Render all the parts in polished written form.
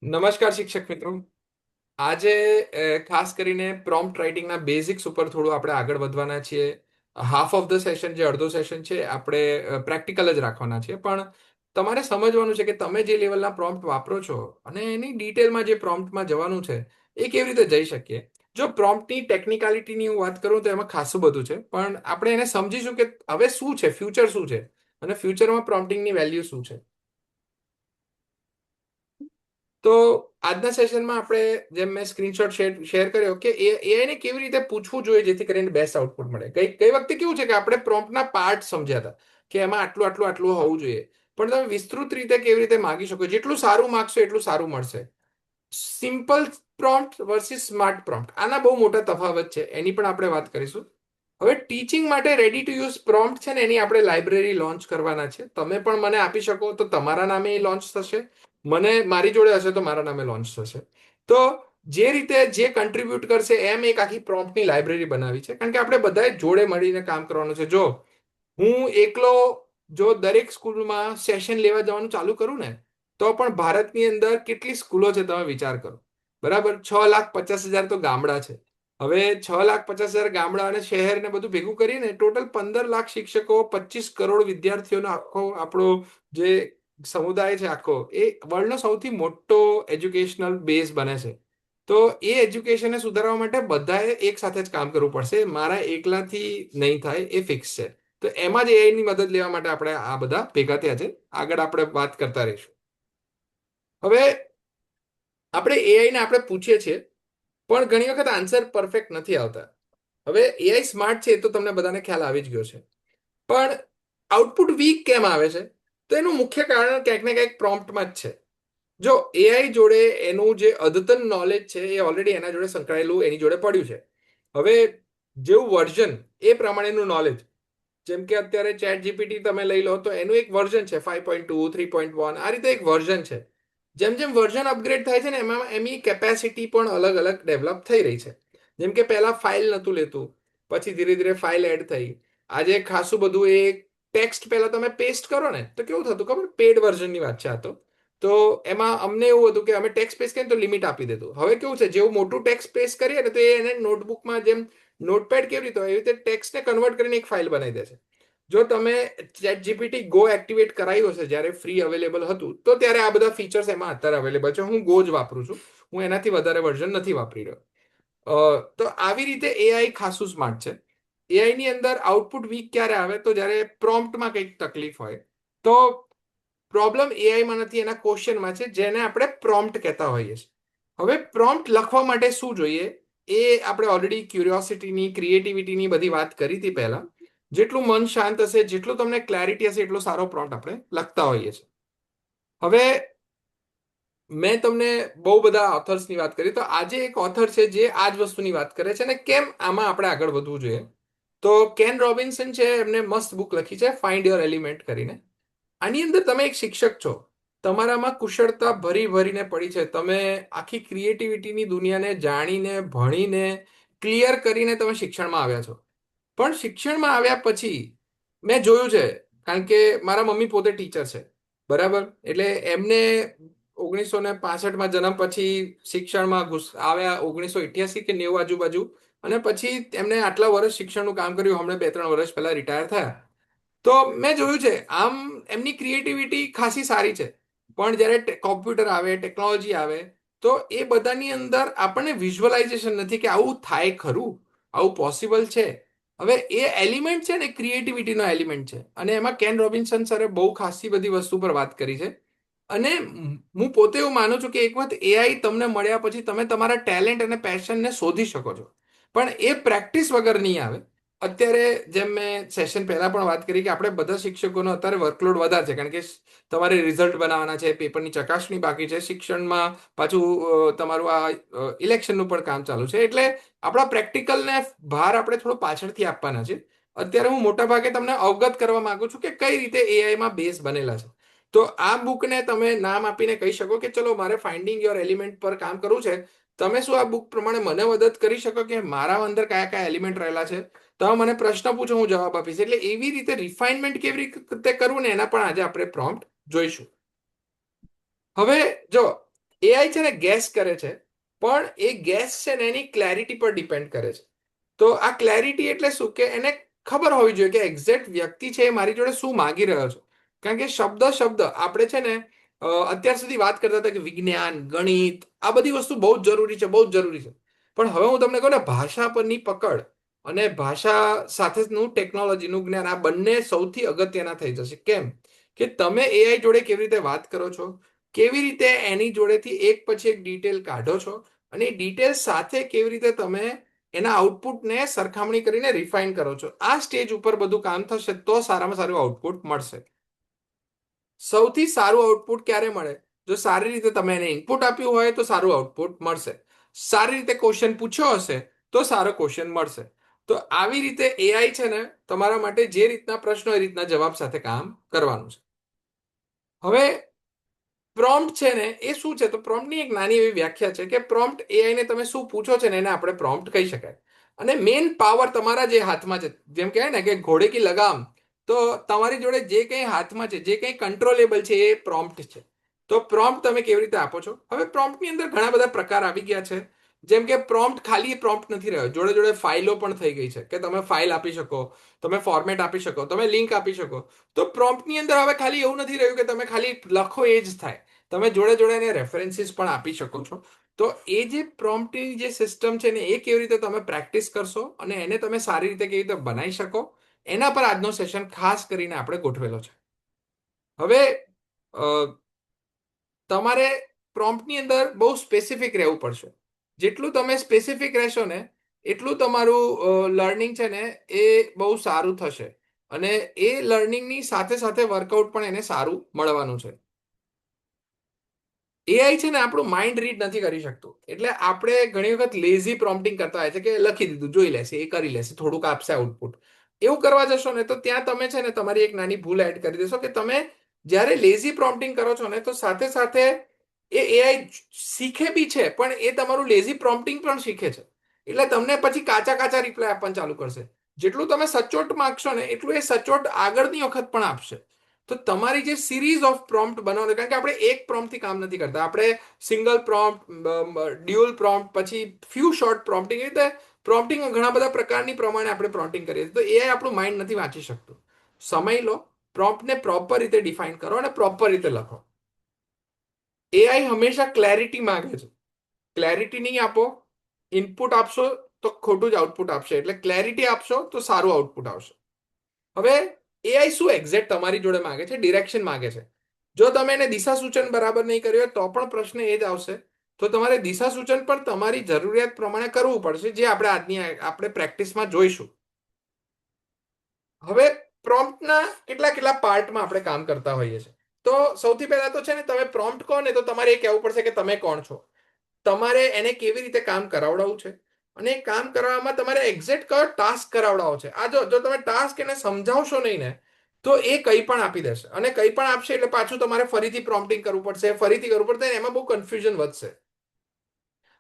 નમસ્કાર શિક્ષક મિત્રો. આજે ખાસ કરીને પ્રોમ્પ્ટ રાઇટિંગના બેઝિક્સ ઉપર થોડું આપણે આગળ વધવાના છીએ. હાફ ઓફ ધ સેશન, જે અડધો સેશન છે, આપણે પ્રેક્ટિકલ જ રાખવાના છીએ. પણ તમારે સમજવાનું છે કે તમે જે લેવલના પ્રોમ્પ્ટ વાપરો છો અને એની ડિટેલમાં જે પ્રોમ્પ્ટમાં જવાનું છે એ કેવી રીતે જઈ શકીએ. જો પ્રોમ્પ્ટની ટેકનિકાલિટીની હું વાત કરું તો એમાં ખાસું બધું છે, પણ આપણે એને સમજીશું કે હવે શું છે, ફ્યુચર શું છે અને ફ્યુચરમાં પ્રોમ્પ્ટિંગની વેલ્યુ શું છે. તો આજના સેશનમાં આપણે, જેમ મેં સ્ક્રીનશોટ શેર કર્યો, કે એઆઈને કેવી રીતે પૂછવું જોઈએ જેથી કરીને બેસ્ટ આઉટપુટ મળે. કઈ કઈ વખતે કેવું છે કે આપણે પ્રોમ્પ્ટના પાર્ટ સમજ્યા હતા કે એમાં આટલું આટલું આટલું હોવું જોઈએ, પણ તમે વિસ્તૃત રીતે કેવી રીતે માગી શકો, જેટલું સારું માગશો એટલું સારું મળશે. Simple prompt versus smart prompt, આના બહુ મોટા તફાવત છે, એની પણ આપણે વાત કરીશું. હવે ટીચિંગ માટે રેડી ટુ યુઝ પ્રોમ્પ્ટ છે ને, એની આપણે લાઇબ્રેરી લોન્ચ કરવાના છે. તમે પણ મને આપી શકો તો તમારા નામે એ લોન્ચ થશે, મને મારી જોડે હશે તો મારા નામે લોન્ચ થશે. તો જે રીતે જે કન્ટ્રીબ્યુટ કરશે એમ એક આખી પ્રોમ્પ્ટની લાઇબ્રેરી બનાવી છે, કારણ કે આપણે બધાએ જોડે મળીને કામ કરવાનું છે. જો હું એકલો જો દરેક સ્કૂલમાં સેશન લેવા જવાનું ચાલુ કરું ને, તો પણ ભારતની અંદર કેટલી સ્કૂલો છે તમે વિચાર કરો. બરાબર, 6,50,000 તો ગામડા છે. હવે 6,50,000 ગામડા અને શહેરને બધું ભેગું કરીને ટોટલ 15 લાખ શિક્ષકો, 25 કરોડ વિદ્યાર્થીઓનો આખો આપણો જે સમુદાય છે આખો, એ વર્લ્ડનો સૌથી મોટો એજ્યુકેશનલ બેઝ બને છે. તો એ એજ્યુકેશનને સુધારવા માટે બધાએ એક સાથે જ કામ કરવું પડશે. મારા એકલાથી નહીં થાય, એ ફિક્સ છે. તો એમાં જ એઆઈની મદદ લેવા માટે આપણે આ બધા ભેગા થયા છે. આગળ આપણે વાત કરતા રહીશું. હવે આપણે એઆઈને આપણે પૂછીએ છીએ, પણ ઘણી વખત આન્સર પરફેક્ટ નથી આવતા. હવે એઆઈ સ્માર્ટ છે એ તો તમને બધાને ખ્યાલ આવી જ ગયો છે, પણ આઉટપુટ વીક કેમ આવે છે? તો એનું મુખ્ય કારણ ક્યાંક ને ક્યાંક પ્રોમ્પ્ટમાં જ છે. જો એઆઈ જોડે એનું જે અદ્યતન નોલેજ છે એ ઓલરેડી એના જોડે સંકળાયેલું એની જોડે પડ્યું છે. હવે જેવું વર્ઝન એ પ્રમાણેનું નોલેજ. જેમ કે અત્યારે ચેટ જીપીટી તમે લઈ લો તો એનું એક વર્ઝન છે 5.2, 3.1, આ રીતે એક વર્ઝન છે. જેમ જેમ વર્ઝન અપગ્રેડ થાય છે ને, એમાં એની કેપેસિટી પણ અલગ અલગ ડેવલપ થઈ રહી છે. જેમ કે પહેલા ફાઇલ નહોતું લેતું, પછી ધીરે ધીરે ફાઇલ એડ થઈ. આજે ખાસું બધું એ ટેક્સ્ટ પહેલા તમે પેસ્ટ કરો ને તો કેવું થતું ખબર, પેડ વર્ઝનની વાત છે આ તો એમાં અમને એવું હતું કે અમે ટેક્સ્ટ પેસ્ટ કરીએ તો લિમિટ આપી દેતું. હવે કેવું છે, જેવું મોટું ટેક્સ્ટ પેસ્ટ કરીએ ને તો એને નોટબુકમાં જેમ નોટપેડ કેવી રીતે હોય એવી રીતે ટેક્સ્ટને કન્વર્ટ કરીને એક ફાઇલ બનાવી દે છે. જો તમે ચેટ જીપીટી ગો એક્ટિવેટ કરાયું હશે જ્યારે ફ્રી અવેલેબલ હતું, તો ત્યારે આ બધા ફીચર્સ એમાં અત્યારે અવેલેબલ છે. હું ગો જ વાપરું છું, હું એનાથી વધારે વર્ઝન નથી વાપરી રહ્યો. તો આવી રીતે એઆઈ ખાસું સ્માર્ટ છે. એઆઈની અંદર આઉટપુટ વીક ક્યારે આવે? તો જ્યારે પ્રોમ્પ્ટમાં કંઈક તકલીફ હોય. તો પ્રોબ્લેમ એઆઈમાં નથી, એના ક્વેશ્ચનમાં છે, જેને આપણે પ્રોમ્પ્ટ કહેતા હોઈએ છીએ. હવે પ્રોમ્પ્ટ લખવા માટે શું જોઈએ, એ આપણે ઓલરેડી ક્યુરિયોસિટીની, ક્રિએટિવિટીની બધી વાત કરી હતી પહેલા. જેટલું મન શાંત હશે, જેટલું તમને ક્લેરિટી હશે, એટલો સારો પ્રોમ્પ્ટ આપણે લખતા હોઈએ છીએ. હવે મેં તમને બહુ બધા ઓથર્સની વાત કરી, તો આજે એક ઓથર છે જે આ જ વસ્તુની વાત કરે છે અને કેમ આમાં આપણે આગળ વધવું જોઈએ. તો કેન રોબિન્સન છે, એમને મસ્ત બુક લખી છે, ફાઇન્ડ યોર એલિમેન્ટ કરીને. આની અંદર તમે એક શિક્ષક છો, તમારામાં કુશળતા ભરી ભરીને પડી છે, તમે આખી ક્રિએટિવિટીની દુનિયાને જાણીને, ભણીને, ક્લિયર કરીને તમે શિક્ષણમાં આવ્યા છો. પણ શિક્ષણમાં આવ્યા પછી મેં જોયું છે, કારણ કે મારા મમ્મી પોતે ટીચર છે, બરાબર, એટલે એમને 1965માં જન્મ પછી શિક્ષણમાં આવ્યા 1988 કે 90 આજુબાજુ, અને પછી એમને આટલા વર્ષ શિક્ષણનું કામ કર્યું. હમણાં 2-3 વર્ષ પહેલા રિટાયર થયા. તો મેં જોયું છે, આમ એમની ક્રિએટિવિટી ખાસી સારી છે, પણ જ્યારે કોમ્પ્યુટર આવે, ટેકનોલોજી આવે, તો એ બધાની અંદર આપણને વિઝ્યુઅલાઇઝેશન નથી કે આવું થાય ખરું, આવું પોસિબલ છે. હવે એ એલિમેન્ટ છે ને, ક્રિએટિવિટીનો એલિમેન્ટ છે, અને એમાં કેન રોબિન્સન સરે બહુ ખાસી બધી વસ્તુ પર વાત કરી છે. અને હું પોતે એવું માનું છું કે એક વખત એઆઈ તમને મળ્યા પછી તમે તમારા ટેલેન્ટ અને પેશનને શોધી શકો છો, પણ એ પ્રેક્ટિસ વગર નહીં આવે. અત્યારે જેમ મેં સેશન પહેલા પણ વાત કરી કે આપણે બધા શિક્ષકોનો અત્યારે વર્કલોડ વધારે છે, કારણ કે તમારે રિઝલ્ટ બનાવવાના છે, પેપરની ચકાસણી બાકી છે, શિક્ષણમાં પાછું તમારું આ ઇલેક્શનનું પણ કામ ચાલુ છે, એટલે આપણા પ્રેક્ટિકલને ભાર આપણે થોડો પાછળથી આપવાના છે. અત્યારે હું મોટા ભાગે તમને અવગત કરવા માંગુ છું કે કઈ રીતે એઆઈમાં બેઝ બનેલા છે. તો આ બુકને તમે નામ આપીને કહી શકો કે ચલો મારે ફાઇન્ડિંગ યોર એલિમેન્ટ પર કામ કરવું છે. તમે શું આ બુક પ્રમાણે મને મદદ કરી શકો કે મારા અંદર કયા કયા એલિમેન્ટ રહેલા છે? તમે મને પ્રશ્ન પૂછો, હું જવાબ આપીશ. એટલે એવી રીતે રિફાઇનમેન્ટ કેવી રીતે કરવું ને, એના પણ આજે આપણે પ્રોમ્પ્ટ જોઈશું. હવે જો એઆઈ છે ને ગેસ કરે છે, પણ એ ગેસ છે ને એની ક્લેરિટી પર ડિપેન્ડ કરે છે. તો આ ક્લેરિટી એટલે શું કે એને ખબર હોવી જોઈએ કે એક્ઝેક્ટ વ્યક્તિ છે એ મારી જોડે શું માગી રહ્યો છે. કારણ કે શબ્દ શબ્દ આપણે છે ને અત્યાર સુધી વાત કરતા હતા કે વિજ્ઞાન, ગણિત આ બધી વસ્તુ બહુ જ જરૂરી છે, બહુ જ જરૂરી છે. પણ હવે હું તમને કહું ને, ભાષા પરની પકડ અને ભાષા સાથેનું ટેકનોલોજીનું જ્ઞાન આ બંને સૌથી અગત્યના થઈ જશે. કેમ કે તમે એઆઈ જોડે કેવી રીતે વાત કરો છો, કેવી રીતે એની જોડેથી એક પછી એક ડિટેલ કાઢો છો, અને એ ડિટેલ સાથે કેવી રીતે તમે એના આઉટપુટને સરખામણી કરીને રિફાઇન કરો છો. આ સ્ટેજ ઉપર બધું કામ થશે તો સારામાં સારું આઉટપુટ મળશે. સૌથી સારું આઉટપુટ ક્યારે મળે? જો સારી રીતે તમે એને ઇનપુટ આપ્યું હોય તો સારું આઉટપુટ મળશે. સારી રીતે ક્વેશ્ચન પૂછ્યો હશે તો સારો ક્વેશ્ચન મળશે. તો આવી રીતે એઆઈ છે ને તમારા માટે જે રીતના પ્રશ્નો એ રીતના જવાબ સાથે કામ કરવાનું છે. હવે પ્રોમ્પ્ટ છે ને એ શું છે? તો પ્રોમ્પ્ટની એક નાની એવી વ્યાખ્યા છે કે પ્રોમ્પ્ટ એઆઈ ને તમે શું પૂછો છે ને એને આપણે પ્રોમ્પ્ટ કહી શકાય. અને મેઇન પાવર તમારા જે હાથમાં છે, જેમ કહેવાય ને કે ઘોડે કી લગામ, તો તમારી જોડે જે કંઈ હાથમાં છે, જે કંઈ કંટ્રોલેબલ છે એ પ્રોમ્પ્ટ છે. તો પ્રોમ્પ્ટ તમે કેવી રીતે આપો છો? હવે પ્રોમ્પ્ટની અંદર ઘણા બધા પ્રકાર આવી ગયા છે. જેમ કે પ્રોમ્પ્ટ ખાલી પ્રોમ્પ્ટ નથી રહ્યો, જોડે જોડે ફાઇલો પણ થઈ ગઈ છે કે તમે ફાઇલ આપી શકો, તમે ફોર્મેટ આપી શકો, તમે લિંક આપી શકો. તો પ્રોમ્પ્ટની અંદર હવે ખાલી એવું નથી રહ્યું કે તમે ખાલી લખો એ જ થાય, તમે જોડે જોડે એને રેફરન્સીસ પણ આપી શકો છો. તો એ જે પ્રોમ્પ્ટની જે સિસ્ટમ છે ને એ કેવી રીતે તમે પ્રેક્ટિસ કરશો અને એને તમે સારી રીતે કેવી રીતે બનાવી શકો, એના પર આજનો સેશન ખાસ કરીને આપણે ગોઠવેલો છે. હવે તમારે પ્રોમ્પ્ટની અંદર બહુ સ્પેસિફિક રહેવું પડશે. જેટલું તમે સ્પેસિફિક રહેશો ને એટલું તમારું લર્નિંગ છે ને એ બહુ સારું થશે. અને એ લર્નિંગની સાથે સાથે વર્કઆઉટ પણ એને સારું મળવાનું છે. એઆઈ છે ને આપણું માઇન્ડ રીડ નથી કરી શકતું. એટલે આપણે ઘણી વખત લેઝી પ્રોમ્પ્ટિંગ કરતા હોય છે કે લખી દીધું, જોઈ લેશે, એ કરી લેશે, થોડુંક આપશે આઉટપુટ. એવું કરવા જશો ને તો ત્યાં તમે છે ને તમારી એક નાની ભૂલ એડ કરી દેશો કે તમે જ્યારે લેઝી પ્રોમ્પ્ટિંગ કરો છો ને તો સાથે સાથે એ એઆઈ શીખે બી છે, પણ એ તમારું લેઝી પ્રોમ્પ્ટિંગ પણ શીખે છે. એટલે તમને પછી કાચા કાચા રિપ્લાય આપવાનું ચાલુ કરશે. જેટલું તમે સચોટ માંગશો ને એટલું એ સચોટ આગળની વખત પણ આપશે. તો તમારી જે સિરીઝ ઓફ પ્રોમ્પ્ટ બનાવવાનું, કારણ કે આપણે એક પ્રોમ્પ્ટથી કામ નથી કરતા, આપણે સિંગલ પ્રોમ્પ્ટ, ડ્યુઅલ પ્રોમ્પ્ટ, પછી ફ્યુ શોર્ટ પ્રોમ્પ્ટિંગ, એ રીતે પ્રોમ્પ્ટિંગ ઘણા બધા પ્રકારની પ્રમાણે આપણે પ્રોમ્પ્ટિંગ કરીએ છીએ. તો એ આપણું માઇન્ડ નથી વાંચી શકતું. સમય લો, પ્રોમ્પ્ટને પ્રોપર રીતે ડિફાઇન કરો અને પ્રોપર રીતે લખો. એઆઈ હંમેશા ક્લેરિટી માંગે છે. ક્લેરિટી નહીં આપો, ઇનપુટ આપશો તો ખોટું જ આઉટપુટ આપશે. એટલે ક્લેરિટી આપશો તો સારું આઉટપુટ આવશે. હવે એઆઈ શું એક્ઝેક્ટ તમારી જોડે માંગે છે? ડિરેક્શન માંગે છે. જો તમે એને દિશા સૂચન બરાબર નહીં કર્યું હોય તો પણ પ્રશ્ન એ જ આવશે. તો તમારે દિશા સૂચન પણ તમારી જરૂરિયાત પ્રમાણે કરવું પડશે, જે આપણે પ્રેક્ટિસમાં જોઈશું. હવે પ્રોમ્પ્ટના કેટલા કેટલા પાર્ટમાં આપણે કામ કરતા હોઈએ છીએ. તો સૌથી પહેલા તો છે ને તમે પ્રોમ્પ્ટ કહો ને તો તમારે એ કહેવું પડશે કે તમે કોણ છો, તમારે એને કેવી રીતે કામ કરાવડાવવું છે, અને કામ કરવામાં તમારે એક્ઝેક્ટ કયો ટાસ્ક કરાવડાવો છે. આ જો તમે ટાસ્ક એને સમજાવશો નહીં ને તો એ કંઈ પણ આપી દેશે, અને કંઈ પણ આપશે એટલે પાછું તમારે ફરીથી પ્રોમ્પ્ટિંગ કરવું પડશે, ફરીથી કરવું પડશે, એમાં બહુ કન્ફ્યુઝન વધશે.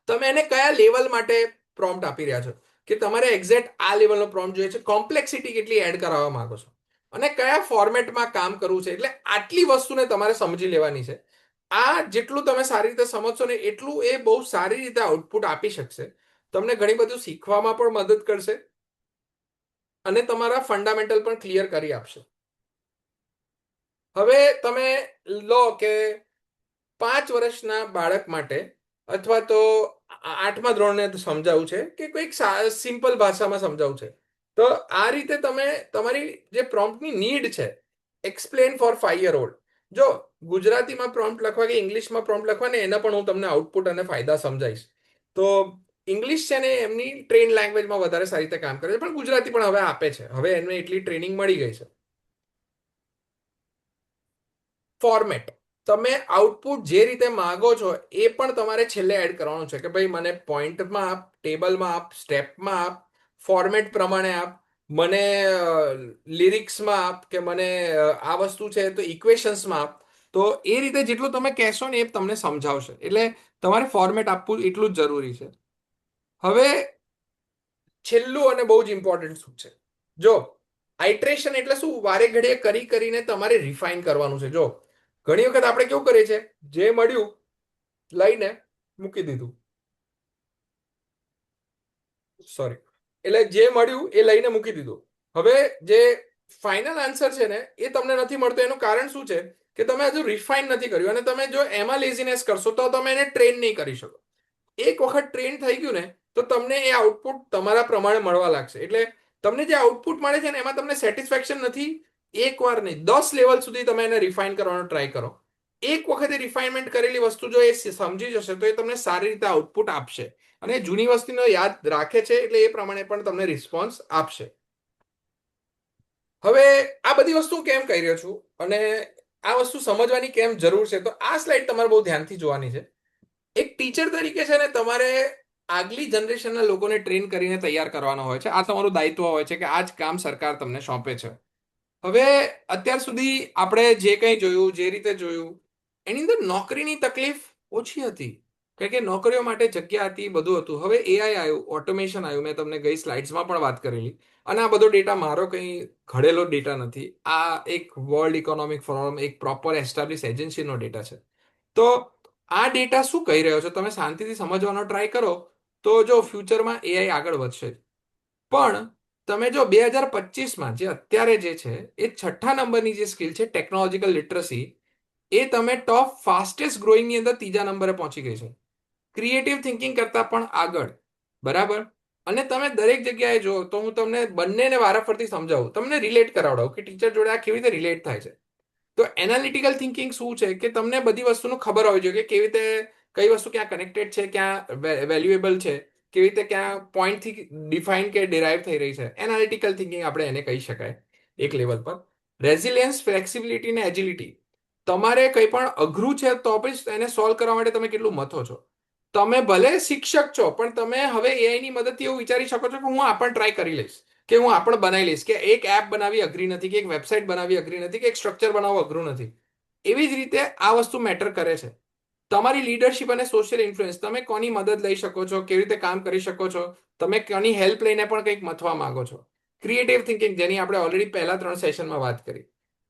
તમે એને કયા લેવલ માટે પ્રોમ્પ્ટ આપી રહ્યા છો, કે તમારે એક્ઝેક્ટ આ લેવલનો પ્રોમ્પ્ટ જોઈએ છે, કોમ્પ્લેક્સિટી કેટલી એડ કરાવવા માંગો છો, અને કયા ફોર્મેટમાં કામ કરવું છે. એટલે આટલી વસ્તુને તમારે સમજી લેવાની છે. આ જેટલું તમે સારી રીતે સમજશો ને એટલું એ બહુ સારી રીતે આઉટપુટ આપી શકશે. તમને ઘણી બધું શીખવામાં પણ મદદ કરશે અને તમારા ફંડામેન્ટલ પણ ક્લિયર કરી આપશે. હવે તમે લો કે 5 વર્ષના બાળક માટે, અથવા તો 8મા ધોરણને સમજાવવું છે કે કોઈક સિમ્પલ ભાષામાં સમજાવવું છે, તો આ રીતે તમે તમારી જે પ્રોમ્પ્ટની નીડ છે, એક્સપ્લેન ફોર 5 year old, જો ગુજરાતીમાં પ્રોમ્પ્ટ લખવા કે ઇંગ્લિશમાં પ્રોમ્પ્ટ લખવા ને એના પણ હું તમને આઉટપુટ અને ફાયદા સમજાવીશ. તો ઇંગ્લિશ છે ને એમની ટ્રેન લેંગ્વેજમાં વધારે સારી રીતે કામ કરે છે, પણ ગુજરાતી પણ હવે આપે છે. હવે એમને એટલી ટ્રેનિંગ મળી ગઈ છે. ફોર્મેટ, તમે આઉટપુટ જે રીતે માંગો છો એ પણ તમારે છેલ્લે એડ કરવાનું છે કે ભાઈ મને પોઈન્ટમાં આપ, ટેબલમાં આપ, સ્ટેપમાં આપ, ફોર્મેટ પ્રમાણે આપ, મને લિરિક્સમાં આપ, કે મને આ વસ્તુ છે તો ઇક્વેશન્સમાં આપ. તો એ રીતે જેટલું તમે કહેશો ને એ તમને સમજાવશે. એટલે તમારે ફોર્મેટ આપવું એટલું જ જરૂરી છે. હવે છેલ્લું અને બહુ જ ઇમ્પોર્ટન્ટ શું છે, જો આઇટ્રેશન એટલે શું? વારે ઘડીએ કરી કરીને તમારે રિફાઇન કરવાનું છે. જો ઘણી વખત આપણે કેવું કરીએ છીએ, જે મળ્યું લઈને મૂકી દીધું. સોરી. એટલે જે મળ્યું એ લઈને મૂકી દીધું. હવે જે ફાઇનલ આન્સર છે ને એ તમને નથી મળતો. એનું કારણ શું છે કે તમે હજુ રિફાઇન નથી કર્યું, અને તમે જો એમાં લેઝીનેસ કરશો તો તમે એને ટ્રેન નહીં કરી શકો. એક વખત ટ્રેન થઈ ગયું ને તો તમને એ આઉટપુટ તમારા પ્રમાણે મળવા લાગશે. એટલે તમને જે આઉટપુટ મળે છે ને એમાં તમને સેટિસ્ફેક્શન નથી. એક વાર નહીં, 10 લેવલ સુધી તમે એને રિફાઇન કરવાનો ટ્રાય કરો. એક વખતે રિફાઇનમેન્ટ કરેલી વસ્તુ જો એ સમજી જશે તો એ તમને સારી રીતે આઉટપુટ આપશે, અને જૂની વસ્તુનો યાદ રાખે છે એટલે એ પ્રમાણે પણ તમને રિસ્પોન્સ આપશે. હવે આ બધી વસ્તુ હું કેમ કહી રહ્યો છું અને આ વસ્તુ સમજવાની કેમ જરૂર છે, તો આ સ્લાઇડ તમારે બહુ ધ્યાનથી જોવાની છે. એક ટીચર તરીકે છે ને તમારે આગલી જનરેશનના લોકોને ટ્રેન કરીને તૈયાર કરવાનો હોય છે. આ તમારું દાયિત્વ હોય છે કે આ જ કામ સરકાર તમને સોંપે છે. હવે અત્યાર સુધી આપણે જે કંઈ જોયું, જે રીતે જોયું, એની અંદર નોકરીની તકલીફ ઓછી હતી, કારણ કે નોકરીઓ માટે જગ્યા હતી, બધું હતું. હવે એઆઈ આવ્યું, ઓટોમેશન આવ્યું, મેં તમને ગઈ સ્લાઇડ્સમાં પણ વાત કરેલી. અને આ બધો ડેટા મારો કંઈ ઘડેલો ડેટા નથી. આ એક વર્લ્ડ ઇકોનોમિક ફોરમ, એક પ્રોપર એસ્ટાબ્લિશ એજન્સીનો ડેટા છે. તો આ ડેટા શું કહી રહ્યો છે તમે શાંતિથી સમજવાનો ટ્રાય કરો તો જો ફ્યુચરમાં એઆઈ આગળ વધશે. પણ તમે જો 2025માં જે અત્યારે જે છે એ 6થા નંબરની જે સ્કિલ છે ટેકનોલોજીકલ લિટરસી, એ તમે ટોપ ફાસ્ટેસ્ટ ગ્રોઈંગની અંદર 3જા નંબરે પહોંચી ગઈ છે, ક્રિએટિવ થિંકિંગ કરતાં પણ આગળ. બરાબર. અને તમે દરેક જગ્યાએ જો તો હું તમને બંનેને વારાફરતી સમજાવું, તમને રિલેટ કરાવડાવું કે ટીચર જોડે આ કેવી રીતે રિલેટ થાય છે. તો એનાલિટિકલ થિંકિંગ શું છે કે તમને બધી વસ્તુનું ખબર હોવી જોઈએ કે કેવી રીતે કઈ વસ્તુ ક્યાં કનેક્ટેડ છે, ક્યાં વેલ્યુએબલ છે, કેવી રીતે ક્યાં પોઈન્ટથી ડિફાઇન કે ડિરાઈવ થઈ રહી છે. એનાલિટિકલ થિંકિંગ આપણે એને કહી શકાય એક લેવલ પર. રેઝિલિયન્સ, ફ્લેક્સિબિલિટી ને એજિલિટી. તમારે કંઈ પણ અઘરું છે તો પછી એને સોલ્વ કરવા માટે તમે કેટલું મથો છો. તમે ભલે શિક્ષક છો પણ તમે હવે એઆઈની મદદથી એવું વિચારી શકો છો કે હું આ પણ ટ્રાય કરી લઈશ, કે હું આ પણ બનાવી લઈશ, કે એક એપ બનાવવી અઘરી નથી, કે એક વેબસાઇટ બનાવવી અઘરી નથી, કે એક સ્ટ્રક્ચર બનાવવું અઘરું નથી. એવી જ રીતે આ વસ્તુ મેટર કરે છે. તમારી લીડરશિપ અને સોશિયલ ઇન્ફ્લુઅન્સ, તમે કોની મદદ લઈ શકો છો, કેવી રીતે કામ કરી શકો છો, તમે કોની હેલ્પ લઈને પણ કંઈક મથવા માંગો છો. ક્રિએટિવ થિંકિંગ, જેની આપણે ઓલરેડી પહેલા 3 સેશનમાં વાત કરી.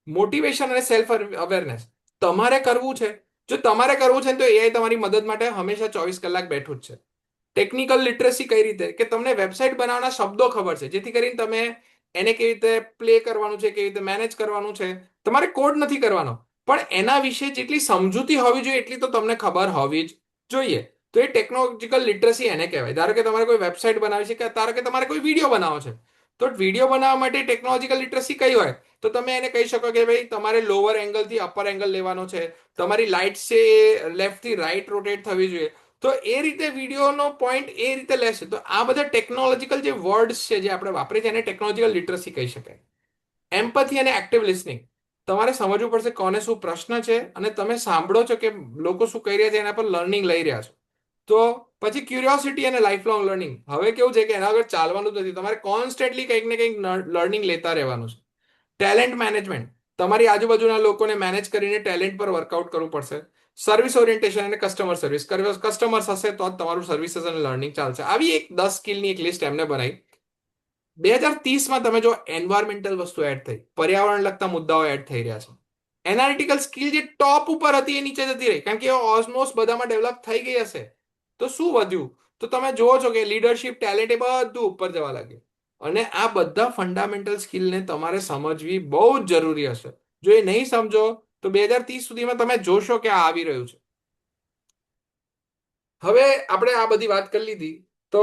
મોટિવેશન અને સેલ્ફ અવેરનેસ, તમારે કરવું છે. જો તમારે કરવું છે તો એઆઈ તમારી મદદ માટે હંમેશા 24 કલાક બેઠું જ છે. ટેકનિકલ લિટરસી કઈ રીતે કે તમને વેબસાઇટ બનાવવાના શબ્દો ખબર છે, જેથી કરીને તમે એને કેવી રીતે પ્લે કરવાનું છે, કેવી રીતે મેનેજ કરવાનું છે. તમારે કોડ નથી કરવાનો, પણ એના વિશે જેટલી સમજૂતી હોવી જોઈએ એટલી તો તમને ખબર હોવી જ જોઈએ. તો એ ટેકનોલોજીકલ લિટરસી એને કહેવાય. ધારો કે તમારે કોઈ વેબસાઇટ બનાવી છે, કે ધારો કે તમારે કોઈ વિડીયો બનાવવો છે, તો વિડીયો બનાવવા માટે ટેકનોલોજીકલ લિટરસી કઈ હોય તો તમે એને કહી શકો કે ભાઈ તમારે લોઅર એંગલથી અપર એંગલ લેવાનો છે, તમારી લાઇટ છે એ લેફ્ટથી રાઈટ રોટેટ થવી જોઈએ. તો એ રીતે વિડીયોનો પોઈન્ટ એ રીતે લેશે. તો આ બધા ટેકનોલોજીકલ જે વર્ડ્સ છે જે આપણે વાપરીએ છીએ એને ટેકનોલોજીકલ લિટરસી કહી શકાય. એમ્પથી અને એક્ટિવ લિસનિંગ, તમારે સમજવું પડશે કોને શું પ્રશ્ન છે અને તમે સાંભળો છો કે લોકો શું કહી રહ્યા છે, એના પર લર્નિંગ લઈ રહ્યા છો. તો પછી ક્યુરિયોસિટી અને લાઈફ લોંગ લર્નિંગ. હવે કેવું છે કે એના આગળ ચાલવાનું જ નથી, તમારે કોન્સ્ટન્ટલી કંઈક ને કંઈક લર્નિંગ લેતા રહેવાનું છે. ટેલેન્ટ મેનેજમેન્ટ, તમારી આજુબાજુના લોકોને મેનેજ કરીને ટેલેન્ટ પર વર્કઆઉટ કરવું પડશે. સર્વિસ ઓરિએન્ટેશન અને કસ્ટમર સર્વિસ, કસ્ટમર્સ હશે તો જ તમારું સર્વિસીસ અને લર્નિંગ ચાલશે. આવી એક 10 સ્કિલની એક લિસ્ટ એમને બનાવી. 2030માં તમે જો એન્વાયરમેન્ટલ વસ્તુ એડ થઈ, પર્યાવરણ લગતા મુદ્દાઓ એડ થઈ રહ્યા છે. એનાલિટિકલ સ્કિલ જે ટોપ ઉપર હતી એ નીચે જતી રહી, કારણ કે ઓલમોસ્ટ બધામાં ડેવલપ થઈ ગઈ હશે. તો શું વધ્યું? તો તમે જુઓ છો કે લીડરશિપ, ટેલેન્ટ એ બધું ઉપર જવા લાગ્યું. અને આ બધા ફંડામેન્ટલ સ્કિલને તમારે સમજવી બહુ જ જરૂરી હશે. જો એ નહીં સમજો તો 2030 સુધીમાં તમે જોશો કે આ આવી રહ્યું છે. હવે આપણે આ બધી વાત કરી લીધી, તો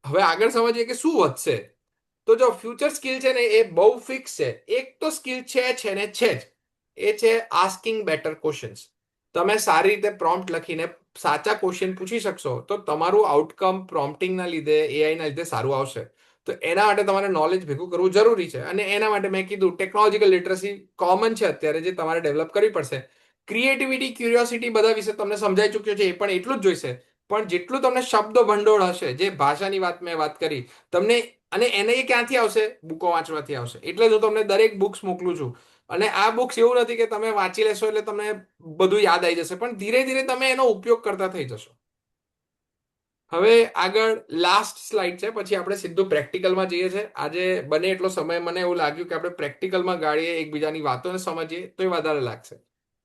હવે આગળ સમજીએ કે શું વધશે. તો જો ફ્યુચર સ્કિલ છે ને એ બહુ ફિક્સ છે. એક તો સ્કિલ છે ને છે જ, એ છે આસ્કિંગ બેટર ક્વેશ્ચન્સ. તમે સારી રીતે પ્રોમ્પ્ટ લખીને સાચા ક્વેશ્ચન પૂછી શકશો તો તમારું આઉટકમ પ્રોમ્પ્ટિંગના લીધે, એઆઈના લીધે સારું આવશે. તો એના માટે તમારે નોલેજ ભેગું કરવું જરૂરી છે. અને એના માટે મેં કીધું ટેકનોલોજીકલ લિટરસી કોમન છે અત્યારે, જે તમારે ડેવલપ કરવી પડશે. ક્રિએટિવિટી, ક્યુરિયોસિટી બધા વિશે તમને સમજાઈ ચૂક્યો છે, એ પણ એટલું જ જોઈશે. પણ જેટલું તમને શબ્દ ભંડોળ હશે, જે ભાષાની વાત મેં વાત કરી તમને, અને એને એ ક્યાંથી આવશે? બુકો વાંચવાથી આવશે. એટલે જ હું તમને દરેક બુક્સ મોકલું છું. અને આ બુક્સ એવું નથી કે તમે વાંચી લેશો એટલે તમને બધું યાદ આવી જશે, પણ ધીરે ધીરે તમે એનો ઉપયોગ કરતા થઈ જશો. હવે આગળ લાસ્ટ સ્લાઇડ છે, પછી આપણે સીધું પ્રેક્ટિકલમાં જઈએ છીએ. આજે બને એટલો સમય મને એવું લાગ્યું કે આપણે પ્રેક્ટિકલમાં ગાડીએ, એકબીજાની વાતોને સમજીએ તો એ વધારે લાગશે.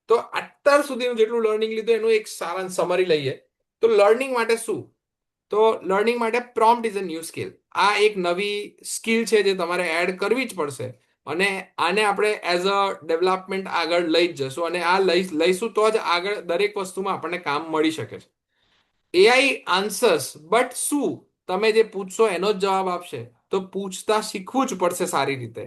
તો અત્યાર સુધીનું જેટલું લર્નિંગ લીધું એનું એક સારા સમરી લઈએ. તો લર્નિંગ માટે શું? તો લર્નિંગ માટે prompt is a new skill. આ એક નવી સ્કિલ છે જે તમારે એડ કરવી જ પડશે. અને આને આપણે એઝ અ ડેવલપમેન્ટ આગળ લઈ જ જશું, અને આ લઈશું તો જ આગળ દરેક વસ્તુમાં આપણને કામ મળી શકે છે. એઆઈ આન્સર્સ, બટ શું તમે જે પૂછશો એનો જ જવાબ આપશે? તો પૂછતા શીખવું જ પડશે સારી રીતે.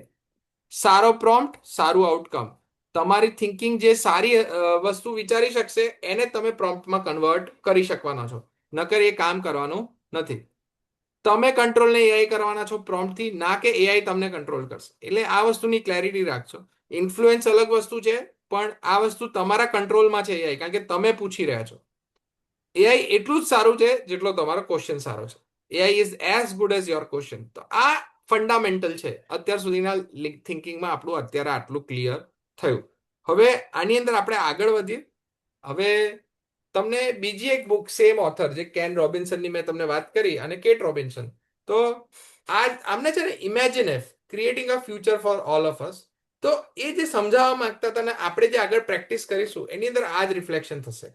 સારો પ્રોમ્પ્ટ, સારું આઉટકમ. તમારી થિંકિંગ જે સારી વસ્તુ વિચારી શકશે એને તમે પ્રોમ્પ્ટમાં કન્વર્ટ કરી શકવાના છો, નકર એ કામ કરવાનું નથી. તમે કંટ્રોલને એઆઈ કરવાના છો પ્રોમ્પ્ટથી, ના કે એઆઈ તમને કંટ્રોલ કરશે. એટલે આ વસ્તુની ક્લેરિટી રાખજો. ઇન્ફ્લુએન્સ અલગ વસ્તુ છે, પણ આ વસ્તુ તમારા કંટ્રોલમાં છે એઆઈ, કારણ કે તમે પૂછી રહ્યા છો. એઆઈ એટલું જ સારું છે જેટલો તમારો ક્વેશ્ચન સારો છે. AI is as good as your question. તો આ ફંડામેન્ટલ છે અત્યાર સુધીના થિંકિંગમાં. આપણું અત્યારે આટલું ક્લિયર થયું. હવે આની અંદર આપણે આગળ વધીએ. હવે તમને બીજી એક બુક, સેમ ઓથર, જે કેન રોબિન્સનની મેં તમને વાત કરી, અને કેટ રોબિન્સન. તો આ આમને છે ને imagine creating a future for all of us. તો એ જે સમજાવવા માંગતા હતા ને આપણે જે આગળ પ્રેક્ટિસ કરીશું એની અંદર આ જ રિફ્લેક્શન થશે.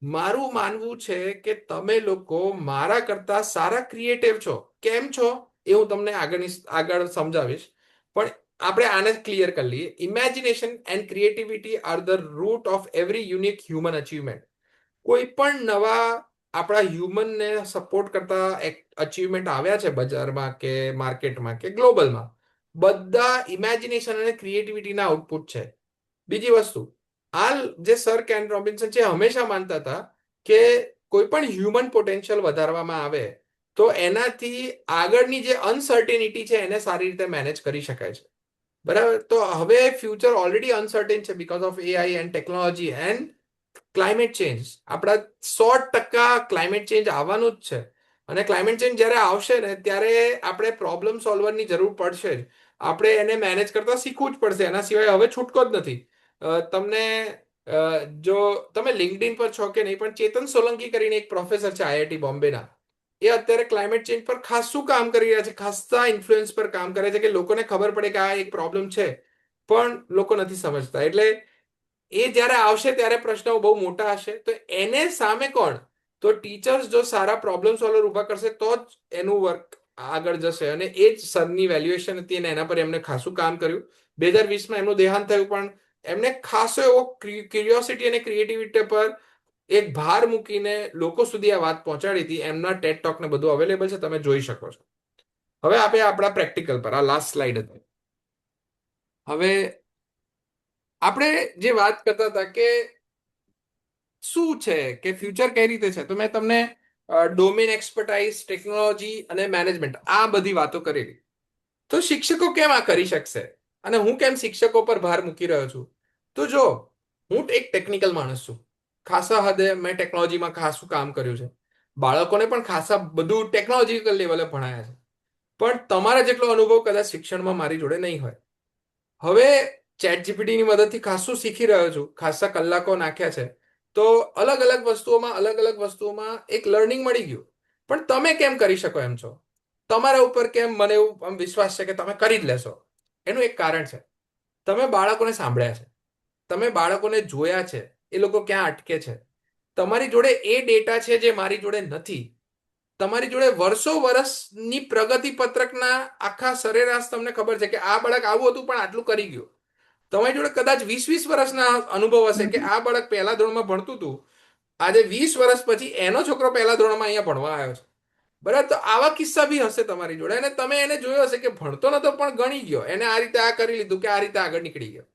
મારું માનવું છે કે તમે લોકો મારા કરતા સારા ક્રિએટિવ છો. કેમ છો એ હું તમને આગળ સમજાવીશ, પણ આપણે આને ક્લિયર કરી લઈએ. Imagination and creativity are the root of every unique human achievement. કોઈ પણ નવા આપણા હ્યુમનને સપોર્ટ કરતા અચીવમેન્ટ આવ્યા છે બજારમાં કે માર્કેટમાં કે ગ્લોબલમાં, બધા ઇમેજિનેશન અને ક્રિએટિવિટીના આઉટપુટ છે. બીજી વસ્તુ, હાલ જે સર કેન રોબિન્સન છે હંમેશા માનતા હતા કે કોઈ પણ હ્યુમન પોટેન્શિયલ વધારવામાં આવે તો એનાથી આગળની જે અનસર્ટેનિટી છે એને સારી રીતે મેનેજ કરી શકાય છે. બરાબર? તો હવે ફ્યુચર ઓલરેડી અનસર્ટેન છે because of AI and technology and climate change. આપણા 100% ક્લાઇમેટ ચેન્જ આવવાનું જ છે. અને ક્લાઇમેટ ચેન્જ જ્યારે આવશે ને ત્યારે આપણે પ્રોબ્લેમ સોલ્વરની જરૂર પડશે જ. આપણે એને મેનેજ કરતા શીખવું જ પડશે. એના સિવાય હવે છૂટકો જ નથી. તમને જો તમે લિંક્ડઇન પર છો કે નહીં, પણ ચેતન સોલંકી કરીને એક પ્રોફેસર છે આઈઆઈટી બોમ્બેના, એ અત્યારે ક્લાઇમેટ ચેન્જ પર ખાસું કામ કરી રહ્યા છે. ખાસા ઇન્ફ્લુઅન્સ પર કામ કરે છે કે લોકોને ખબર પડે કે આ એક પ્રોબ્લેમ છે, પણ લોકો નથી સમજતા. એટલે એ જ્યારે આવશે ત્યારે પ્રશ્નો બહુ મોટા હશે. તો એને સામે કોણ? તો ટીચર્સ જો સારા પ્રોબ્લેમ સોલ્વર ઊભા કરશે તો જ એનું વર્ક આગળ જશે. અને એ જ સરની વેલ્યુએશન હતી અને એના પર એમને ખાસું કામ કર્યું. 2020માં એમનું દેહાંત થયું, પણ એમને ખાસો એવો ક્યુરિયોસિટી અને ક્રિએટિવિટી પર એક ભાર મૂકીને લોકો સુધી આ વાત પહોંચાડી હતી. એમના ટેટ ટોક ને બધું અવેલેબલ છે, તમે જોઈ શકો છો. હવે આપણે આપણા પ્રેક્ટિકલ પર, આ લાસ્ટ સ્લાઇડ હતી. હવે આપણે જે વાત કરતા હતા કે શું છે કે ફ્યુચર કઈ રીતે છે, તો મેં તમને ડોમેન એક્સપર્ટાઇઝ, ટેકનોલોજી અને મેનેજમેન્ટ આ બધી વાતો કરેલી. તો શિક્ષકો કેમ આ કરી શકશે અને હું કેમ શિક્ષકો પર ભાર મૂકી રહ્યો છું? તો જો, હું એક ટેકનિકલ માણસ છું. ખાસા હદે મેં ટેકનોલોજીમાં ખાસું કામ કર્યું છે. બાળકોને પણ ખાસા બધું ટેકનોલોજીકલ લેવલે ભણાયા છે. પણ તમારા જેટલો અનુભવ કદાચ શિક્ષણમાં મારી જોડે નહીં હોય. હવે ચેટ જીપીટીની મદદથી ખાસું શીખી રહ્યો છું, ખાસા કલાકો નાખ્યા છે. તો અલગ અલગ વસ્તુઓમાં એક લર્નિંગ મળી ગયું. પણ તમે કેમ કરી શકો એમ છો? તમારા ઉપર કેમ મને એવું વિશ્વાસ છે કે તમે કરી જ લેશો? એનું એક કારણ છે. તમે બાળકોને સાંભળ્યા છે, તમે બાળકોને જોયા છે, એ લોકો ક્યાં અટકે છે. તમારી જોડે એ ડેટા છે જે મારી જોડે નથી. તમારી જોડે વર્ષોની પ્રગતિ પત્રકના આખા સરેરાશ તમને ખબર છે કે આ બાળક આવું હતું પણ આટલું કરી ગયું. તમારી જોડે કદાચ 20 વર્ષના અનુભવ હશે કે આ બાળક પહેલા ધોરણમાં ભણતું હતું, આજે 20 વર્ષ પછી એનો છોકરો પહેલા ધોરણમાં અહીંયા ભણવા આવ્યો છે. બરાબર? તો આવા કિસ્સા બી હશે તમારી જોડે, અને તમે એને જોયો હશે કે ભણતો નતો પણ ગણી ગયો, એને આ રીતે આ કરી લીધું કે આ રીતે આગળ નીકળી ગયો.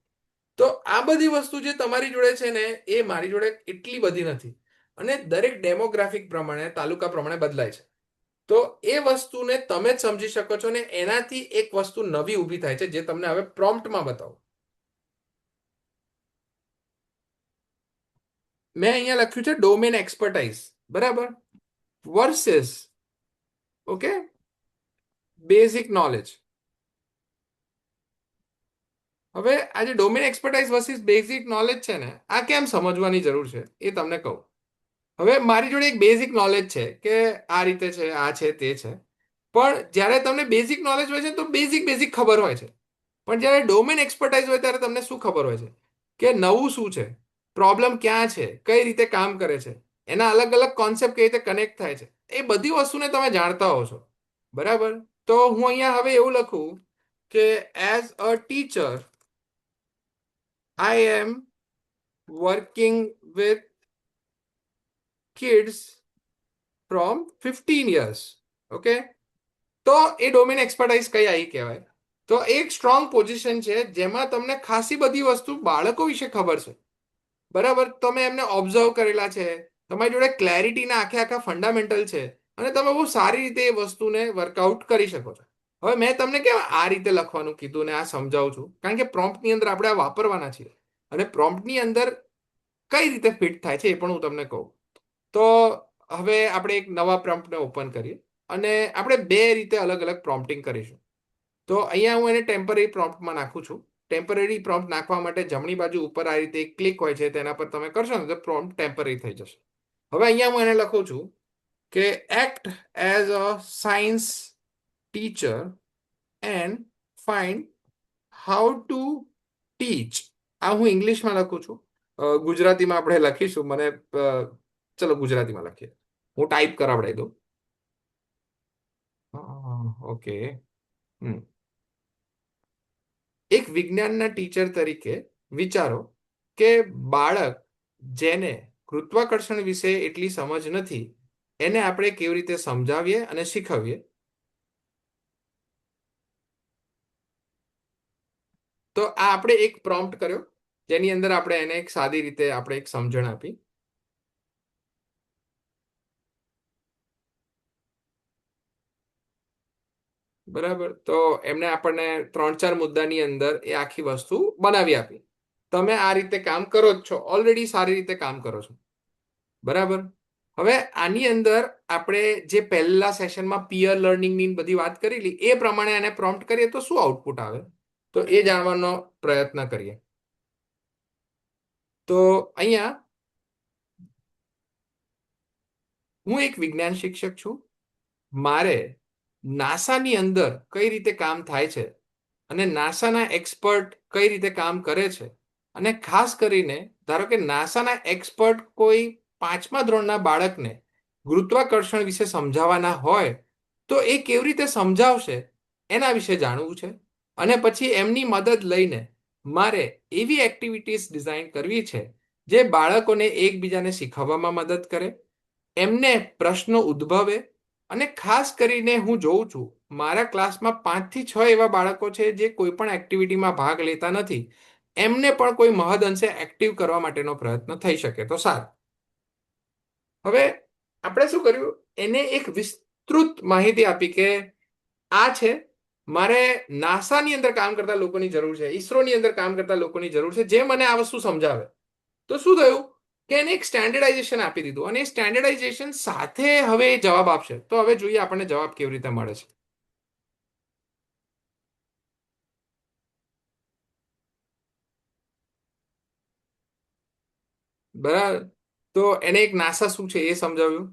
તો આ બધી વસ્તુ જે તમારી જોડે છે ને એ મારી જોડે એટલી બધી નથી. અને દરેક ડેમોગ્રાફિક પ્રમાણે, તાલુકા પ્રમાણે બદલાય છે. તો એ વસ્તુને તમે જ સમજી શકો છો ને એનાથી એક વસ્તુ નવી ઊભી થાય છે જે તમને હવે પ્રોમ્પ્ટમાં બતાવું. મેં અહીંયા લખ્યું છે ડોમેન એક્સપર્ટાઇઝ, બરાબર, વર્સેસ ઓકે બેઝિક નોલેજ. હવે આ જે domain expertise versus basic knowledge છે ને, આ કેમ સમજવાની જરૂર છે એ તમને કહું. હવે મારી જોડે એક બેઝિક નોલેજ છે કે આ રીતે છે, આ છે, તે છે. પણ જ્યારે તમને બેઝિક નોલેજ હોય છે તો બેઝિક ખબર હોય છે. પણ જ્યારે ડોમેન એક્સપર્ટાઇઝ હોય ત્યારે તમને શું ખબર હોય છે કે નવું શું છે. પ્રોબ્લેમ ક્યાં છે, કઈ રીતે કામ કરે છે, એના અલગ અલગ કોન્સેપ્ટ કઈ રીતે કનેક્ટ થાય છે, એ બધી વસ્તુને તમે જાણતા હો છો. બરાબર. તો હું અહીંયા હવે એવું લખું કે as a teacher I M working with kids from 15 years. Okay. તો એ ડોમેન એક્સપર્ટાઇઝ કઈ આવી કહેવાય? તો એક સ્ટ્રોંગ પોઝિશન છે જેમાં તમને ખાસી બધી વસ્તુ બાળકો વિશે ખબર છે. બરાબર. તમે એમને ઓબ્ઝર્વ કરેલા છે, તમારી જોડે ક્લેરિટીના આખે આખા ફંડામેન્ટલ છે, અને તમે બહુ સારી રીતે એ વસ્તુને વર્કઆઉટ કરી શકો છો. હવે મેં તમને કેમ આ રીતે લખવાનું કીધું ને આ સમજાવું છું, કારણ કે પ્રોમ્પ્ટની અંદર આપણે આ વાપરવાના છીએ, અને પ્રોમ્પ્ટની અંદર કઈ રીતે ફિટ થાય છે એ પણ હું તમને કહું. તો હવે આપણે એક નવા પ્રોમ્પ્ટને ઓપન કરીએ, અને આપણે બે રીતે અલગ અલગ પ્રોમ્પ્ટિંગ કરીશું. તો અહીંયા હું એને ટેમ્પરરી પ્રોમ્પ્ટમાં નાખું છું. ટેમ્પરરી પ્રોમ્પ્ટ નાખવા માટે જમણી બાજુ ઉપર આ રીતે એક ક્લિક હોય છે, તેના પર તમે કરશો ને તો પ્રોમ્પ્ટ ટેમ્પરરી થઈ જશે. હવે અહીંયા હું એને લખું છું કે act as a science teacher and find how to teach. આ હું ઇંગ્લિશમાં લખું છું. ગુજરાતીમાં આપણે લખીશું. ચલો ગુજરાતીમાં લખીએ. હું ટાઈપ કરાવડાવી દઉં. ઓકે. એક વિજ્ઞાનના ટીચર તરીકે વિચારો કે બાળક જેને ગુરુત્વાકર્ષણ વિશે એટલી સમજ નથી, એને આપણે કેવી રીતે સમજાવીએ અને શીખવીએ. તો આ આપણે એક પ્રોમ્પ્ટ કર્યો, જેની અંદર આપણે એને એક સાદી રીતે આપણે એક સમજણ આપી. બરાબર. તો એમને આપણને 3-4 મુદ્દાની અંદર એ આખી વસ્તુ બનાવી આપી. તમે આ રીતે કામ કરો જ છો, ઓલરેડી સારી રીતે કામ કરો છો. બરાબર. હવે આની અંદર આપણે જે પહેલા સેશનમાં પિયર લર્નિંગની બધી વાત કરેલી એ પ્રમાણે એને પ્રોમ્પ્ટ કરીએ તો શું આઉટપુટ આવે, તો એ જાણવાનો પ્રયત્ન કરીએ. તો અહીંયા હું એક વિજ્ઞાન શિક્ષક છું. મારે નાસાની અંદર કઈ રીતે કામ થાય છે, અને નાસાના એક્સપર્ટ કઈ રીતે કામ કરે છે, અને ખાસ કરીને ધારો કે નાસાના એક્સપર્ટ કોઈ 5મા ધોરણના બાળકને ગુરુત્વાકર્ષણ વિશે સમજાવવાના હોય તો એ કેવી રીતે સમજાવશે એના વિશે જાણવું છે. અને પછી એમની મદદ લઈને મારે એવી એક્ટિવિટીઝ ડિઝાઇન કરવી છે જે બાળકોને એકબીજાને શીખવવામાં મદદ કરે, એમને પ્રશ્નો ઉદ્ભવે. અને ખાસ કરીને હું જોઉં છું મારા ક્લાસમાં 5 થી 6 એવા બાળકો છે જે કોઈ પણ એક્ટિવિટીમાં ભાગ લેતા નથી, એમને પણ કોઈ મહદઅંશે એક્ટિવ કરવા માટેનો પ્રયત્ન થઈ શકે તો સારું. હવે આપણે શું કર્યું, એને એક વિસ્તૃત માહિતી આપી કે આ છે, મારે નાસાની અંદર કામ કરતા લોકોની જરૂર છે, ઈસરોની અંદર કામ કરતા લોકોની જરૂર છે જે મને આ વસ્તુ સમજાવે. તો શું થયું કે એને એક સ્ટેન્ડર્ડાઇઝેશન આપી દીધું, અને એ સ્ટેન્ડર્ડાઇઝેશન સાથે હવે એ જવાબ આપશે. તો હવે જોઈએ આપણને જવાબ કેવી રીતે મળે છે. બરાબર. તો એને એક નાસા શું છે એ સમજાવ્યું.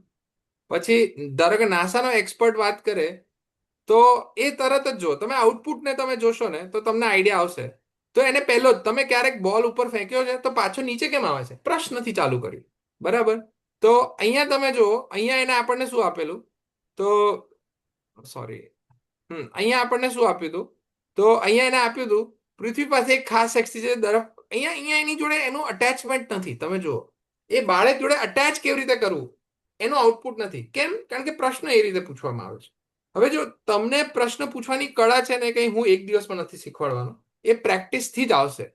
પછી ધારો કે નાસાનો એક્સપર્ટ વાત કરે તો એ તરત જ જો તમે આઉટપુટને તમે જોશો ને તો તમને આઈડિયા આવશે. તો એને પહેલો જ તમે ક્યારેક બોલ ઉપર ફેંક્યો છે તો પાછો નીચે કેમ આવે છે, પ્રશ્નથી ચાલુ કર્યું. બરાબર. તો અહીંયા તમે જુઓ, અહીંયા એને આપણને શું આપેલું, તો સોરી, અહીંયા આપણને શું આપ્યું હતું, તો અહીંયા એને આપ્યું હતું પૃથ્વી પાસે એક ખાસ શખ્સ છે બરફ. અહીંયા અહીંયા એની જોડે એનું અટેચમેન્ટ નથી. તમે જુઓ એ બાળક જોડે અટેચ કેવી રીતે કરવું એનું આઉટપુટ નથી. કેમ? કારણ કે પ્રશ્ન એ રીતે પૂછવામાં આવે છે. હવે જો તમને પ્રશ્ન પૂછવાની કળા છે ને, કંઈ હું એક દિવસમાં નથી શીખવાડવાનો, એ પ્રેક્ટિસથી જ આવશે.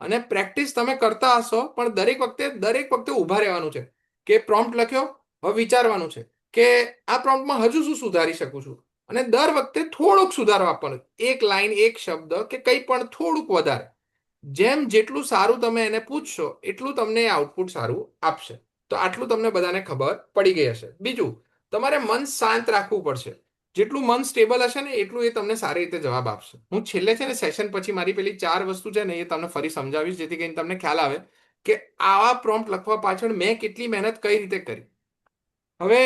અને પ્રેક્ટિસ તમે કરતા હશો, પણ દરેક વખતે ઊભા રહેવાનું છે કે પ્રોમ્પ્ટ લખ્યો, હવે વિચારવાનું છે કે આ પ્રોમ્પ્ટમાં હજુ શું સુધારી શકું છું, અને દર વખતે થોડોક સુધારો આપવાનો, એક લાઈન, એક શબ્દ કે કંઈ પણ થોડુંક વધારે. જેમ જેટલું સારું તમે એને પૂછશો એટલું તમને આઉટપુટ સારું આપશે. તો આટલું તમને બધાને ખબર પડી ગઈ હશે. બીજું, તમારે મન શાંત રાખવું પડશે. જેટલું મન સ્ટેબલ હશે ને એટલું એ તમને સારી રીતે જવાબ આપશે. હું છેલ્લે છે ને સેશન પછી મારી પેલી 4 વસ્તુ છે ને એ તમને ફરી સમજાવીશ, જેથી કરીને તમને ખ્યાલ આવે કે આવા પ્રોમ્પ્ટ લખવા પાછળ મેં કેટલી મહેનત કઈ રીતે કરી. હવે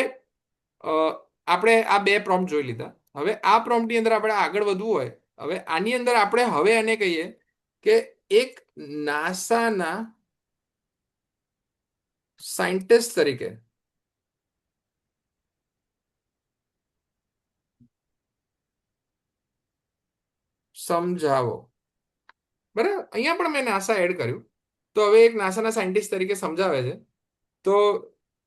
આપણે આ બે પ્રોમ્પ્ટ જોઈ લીધા. હવે આ પ્રોમ્પ્ટની અંદર આપણે આગળ વધવું હોય, હવે આની અંદર આપણે હવે એને કહીએ કે એક નાસાના સાયન્ટિસ્ટ તરીકે સમજાવો. બરાબર, અહીંયા પણ મેં નાસા એડ કર્યું. તો હવે એક નાસાના સાયન્ટિસ્ટ તરીકે સમજાવે છે. તો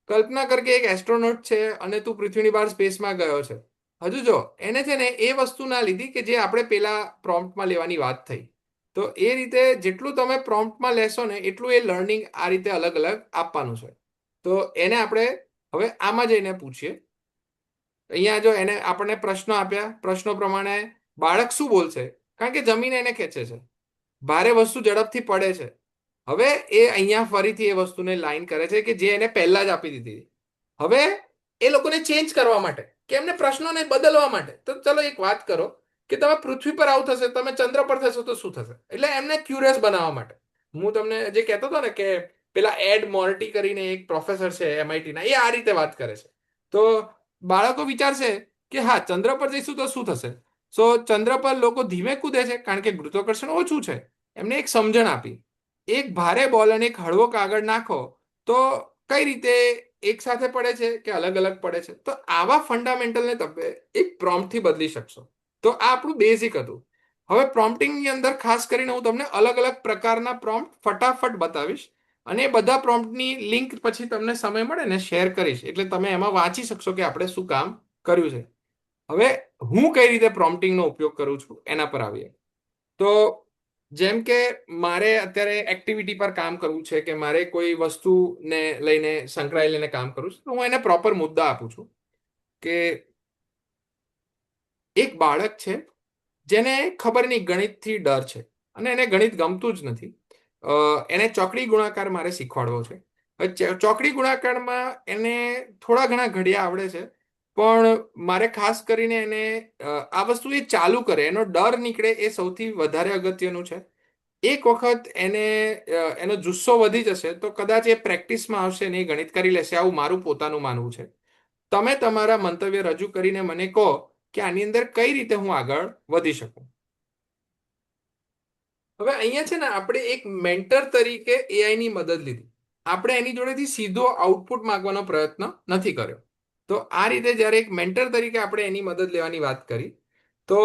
કલ્પના કર કે એક એસ્ટ્રોનોટ છે અને તું પૃથ્વીની બહાર સ્પેસમાં ગયો છે. હજુ જો એને છે ને એ વસ્તુ ના લીધી કે જે આપણે પેલા પ્રોમ્પ્ટમાં લેવાની વાત થઈ. તો એ રીતે જેટલું તમે પ્રોમ્પ્ટમાં લેશો ને એટલું એ લર્નિંગ આ રીતે અલગ અલગ આપવાનું છે. તો એને આપણે હવે આમાં જઈને પૂછીએ. અહીંયા જો એને આપણને પ્રશ્નો આપ્યા, પ્રશ્નો પ્રમાણે બાળક શું બોલશે, કારણ કે જમીન એને ખેંચે છે, ભારે વસ્તુ ઝડપથી પડે છે. હવે એ અહીંયા ફરીથી એ વસ્તુને લાઈન કરે છે કે જે એને પહેલા જ આપી દીધી. હવે એ લોકોને ચેન્જ કરવા માટે કે એમને પ્રશ્નોને બદલવા માટે, તો ચલો એક વાત કરો કે તમે પૃથ્વી પર આવું થશે, તમે ચંદ્ર પર થશો તો શું થશે, એટલે એમને ક્યુરિયસ બનાવવા માટે. હું તમને જે કહેતો હતો ને કે પેલા એડ મોર્ટી કરીને એક પ્રોફેસર છે MIT ના, એ આ રીતે વાત કરે છે. તો બાળકો વિચારશે કે હા ચંદ્ર પર જઈશું તો શું થશે. સો ચંદ્ર પર લોકો ધીમે કૂદે છે કારણ કે ગુરુત્વાકર્ષણ ઓછું છે. એમને એક સમજણ આપી. એક ભારે બોલ અને એક હળવો કાગળ નાખો તો કઈ રીતે એક સાથે પડે છે કે અલગ અલગ પડે છે. તો આવા ફંડામેન્ટલને તમે એક પ્રોમ્પ્ટથી બદલી શકશો. તો આ આપણું બેઝિક હતું. હવે પ્રોમ્પ્ટિંગની અંદર ખાસ કરીને હું તમને અલગ અલગ પ્રકારના પ્રોમ્પ્ટ ફટાફટ બતાવીશ અને એ બધા પ્રોમ્પ્ટની લિંક પછી તમને સમય મળે ને શેર કરીશ, એટલે તમે એમાં વાંચી શકશો કે આપણે શું કામ કર્યું છે. હવે હું કઈ રીતે પ્રોમ્પ્ટિંગનો ઉપયોગ કરું છું એના પર આવીએ. તો જેમ કે મારે અત્યારે એક્ટિવિટી પર કામ કરવું છે કે મારે કોઈ વસ્તુને લઈને સંકળાયેલીને કામ કરવું છે, તો હું એને પ્રોપર મુદ્દા આપું છું કે એક બાળક છે જેને ખબર નહીં ગણિતથી ડર છે અને એને ગણિત ગમતું જ નથી. એને ચોકડી ગુણાકાર મારે શીખવાડવો છે. હવે ચોકડી ગુણાકારમાં એને થોડા ઘણા ઘડિયા આવડે છે, પણ મારે ખાસ કરીને એને આ વસ્તુ એ ચાલુ કરે, એનો ડર નીકળે, એ સૌથી વધારે અગત્યનું છે. એક વખત એને એનો જુસ્સો વધી જશે તો કદાચ એ પ્રેક્ટિસમાં આવશે ને એ ગણિત કરી લેશે. આવું મારું પોતાનું માનવું છે. તમે તમારા મંતવ્ય રજૂ કરીને મને કહો કે આની અંદર કઈ રીતે હું આગળ વધી શકું. હવે અહીંયા છે ને આપણે એક મેન્ટર તરીકે એઆઈની મદદ લીધી. આપણે એની જોડેથી સીધો આઉટપુટ માંગવાનો પ્રયત્ન નથી કર્યો. તો આ રીતે જ્યારે એક મેન્ટર તરીકે આપણે એની મદદ લેવાની વાત કરી તો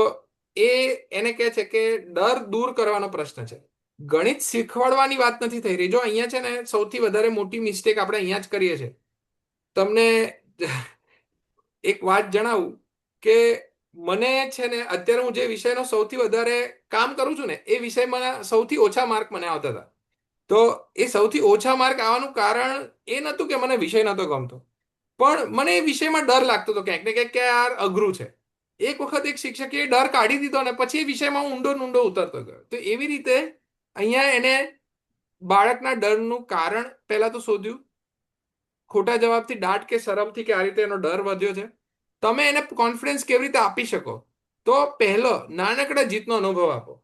એ એને કહે છે કે ડર દૂર કરવાનો પ્રશ્ન છે, ગણિત શીખવાડવાની વાત નથી થઈ રહી. જો અહીંયા છે ને સૌથી વધારે મોટી મિસ્ટેક આપણે અહીંયા જ કરીએ છીએ. તમને એક વાત જણાવું કે મને છે ને અત્યારે હું જે વિષયનો સૌથી વધારે કામ કરું છું ને એ વિષયમાં સૌથી ઓછા માર્ક મને આવતા હતા. તો એ સૌથી ઓછા માર્ક આવવાનું કારણ એ નહોતું કે મને વિષય નહોતો ગમતો, પણ મને એ વિષયમાં ડર લાગતો હતો ક્યાંક ને ક્યાંક કે યાર અઘરું છે. એક વખત એક શિક્ષકે એ ડર કાઢી દીધો ને પછી એ વિષયમાં હું ઊંડો ઊંડો ઉતરતો ગયો. તો એવી રીતે અહીંયા એને બાળકના ડરનું કારણ પહેલા તો શોધ્યું, ખોટા જવાબથી દાટ કે શરમથી કે આ રીતે એનો ડર વધ્યો છે. તમે એને કોન્ફિડન્સ કેવી રીતે આપી શકો, તો પહેલો નાનકડા જીતનો અનુભવ આપો,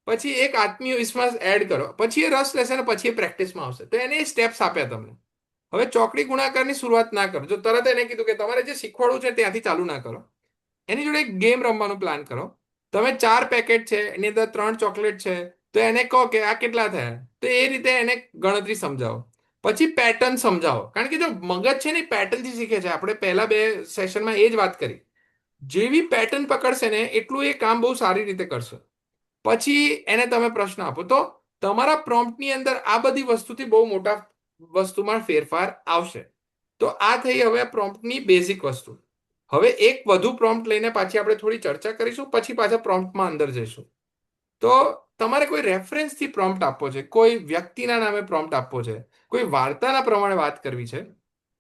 પછી એક આત્મવિશ્વાસ એડ કરો, પછી એ રસ લેશે ને પછી એ પ્રેક્ટિસમાં આવશે. તો એને સ્ટેપ્સ આપ્યા તમને. હવે ચોકડી ગુણાકારની શરૂઆત ના કરો. જો તરત એને કીધું કે તમારે જે શીખવાડવું છે ત્યાંથી ચાલુ ના કરો. એની જોડે એક ગેમ રમવાનું પ્લાન કરો. તમે 4 પેકેટ છે, એની અંદર 3 ચોકલેટ છે, તો એને કહો કે આ કેટલા થયા, તો એ રીતે એને ગણતરી સમજાવો. પછી પેટર્ન સમજાવો, કારણ કે જો મગજ છે ને પેટર્નથી શીખે છે. આપણે પહેલા 2 સેશનમાં એ જ વાત કરી. જેવી પેટર્ન પકડશે ને એટલું એ કામ બહુ સારી રીતે કરશે. પછી એને તમે પ્રશ્ન આપો તો તમારા પ્રોમ્પ્ટની અંદર આ બધી વસ્તુથી બહુ મોટા વસ્તુમાં ફેરફાર આવશે. તો આ થઈ હવે પ્રોમ્પ્ટની બેઝિક વસ્તુ. હવે એક વધુ પ્રોમ્પ્ટ લઈને પાછી આપણે થોડી ચર્ચા કરીશું, પછી પાછા પ્રોમ્પ્ટમાં અંદર જઈશું. તો તમારે કોઈ રેફરન્સથી પ્રોમ્પ્ટ આપવો છે, કોઈ વ્યક્તિના નામે પ્રોમ્પ્ટ આપવો છે, કોઈ વાર્તાના પ્રમાણે વાત કરવી છે,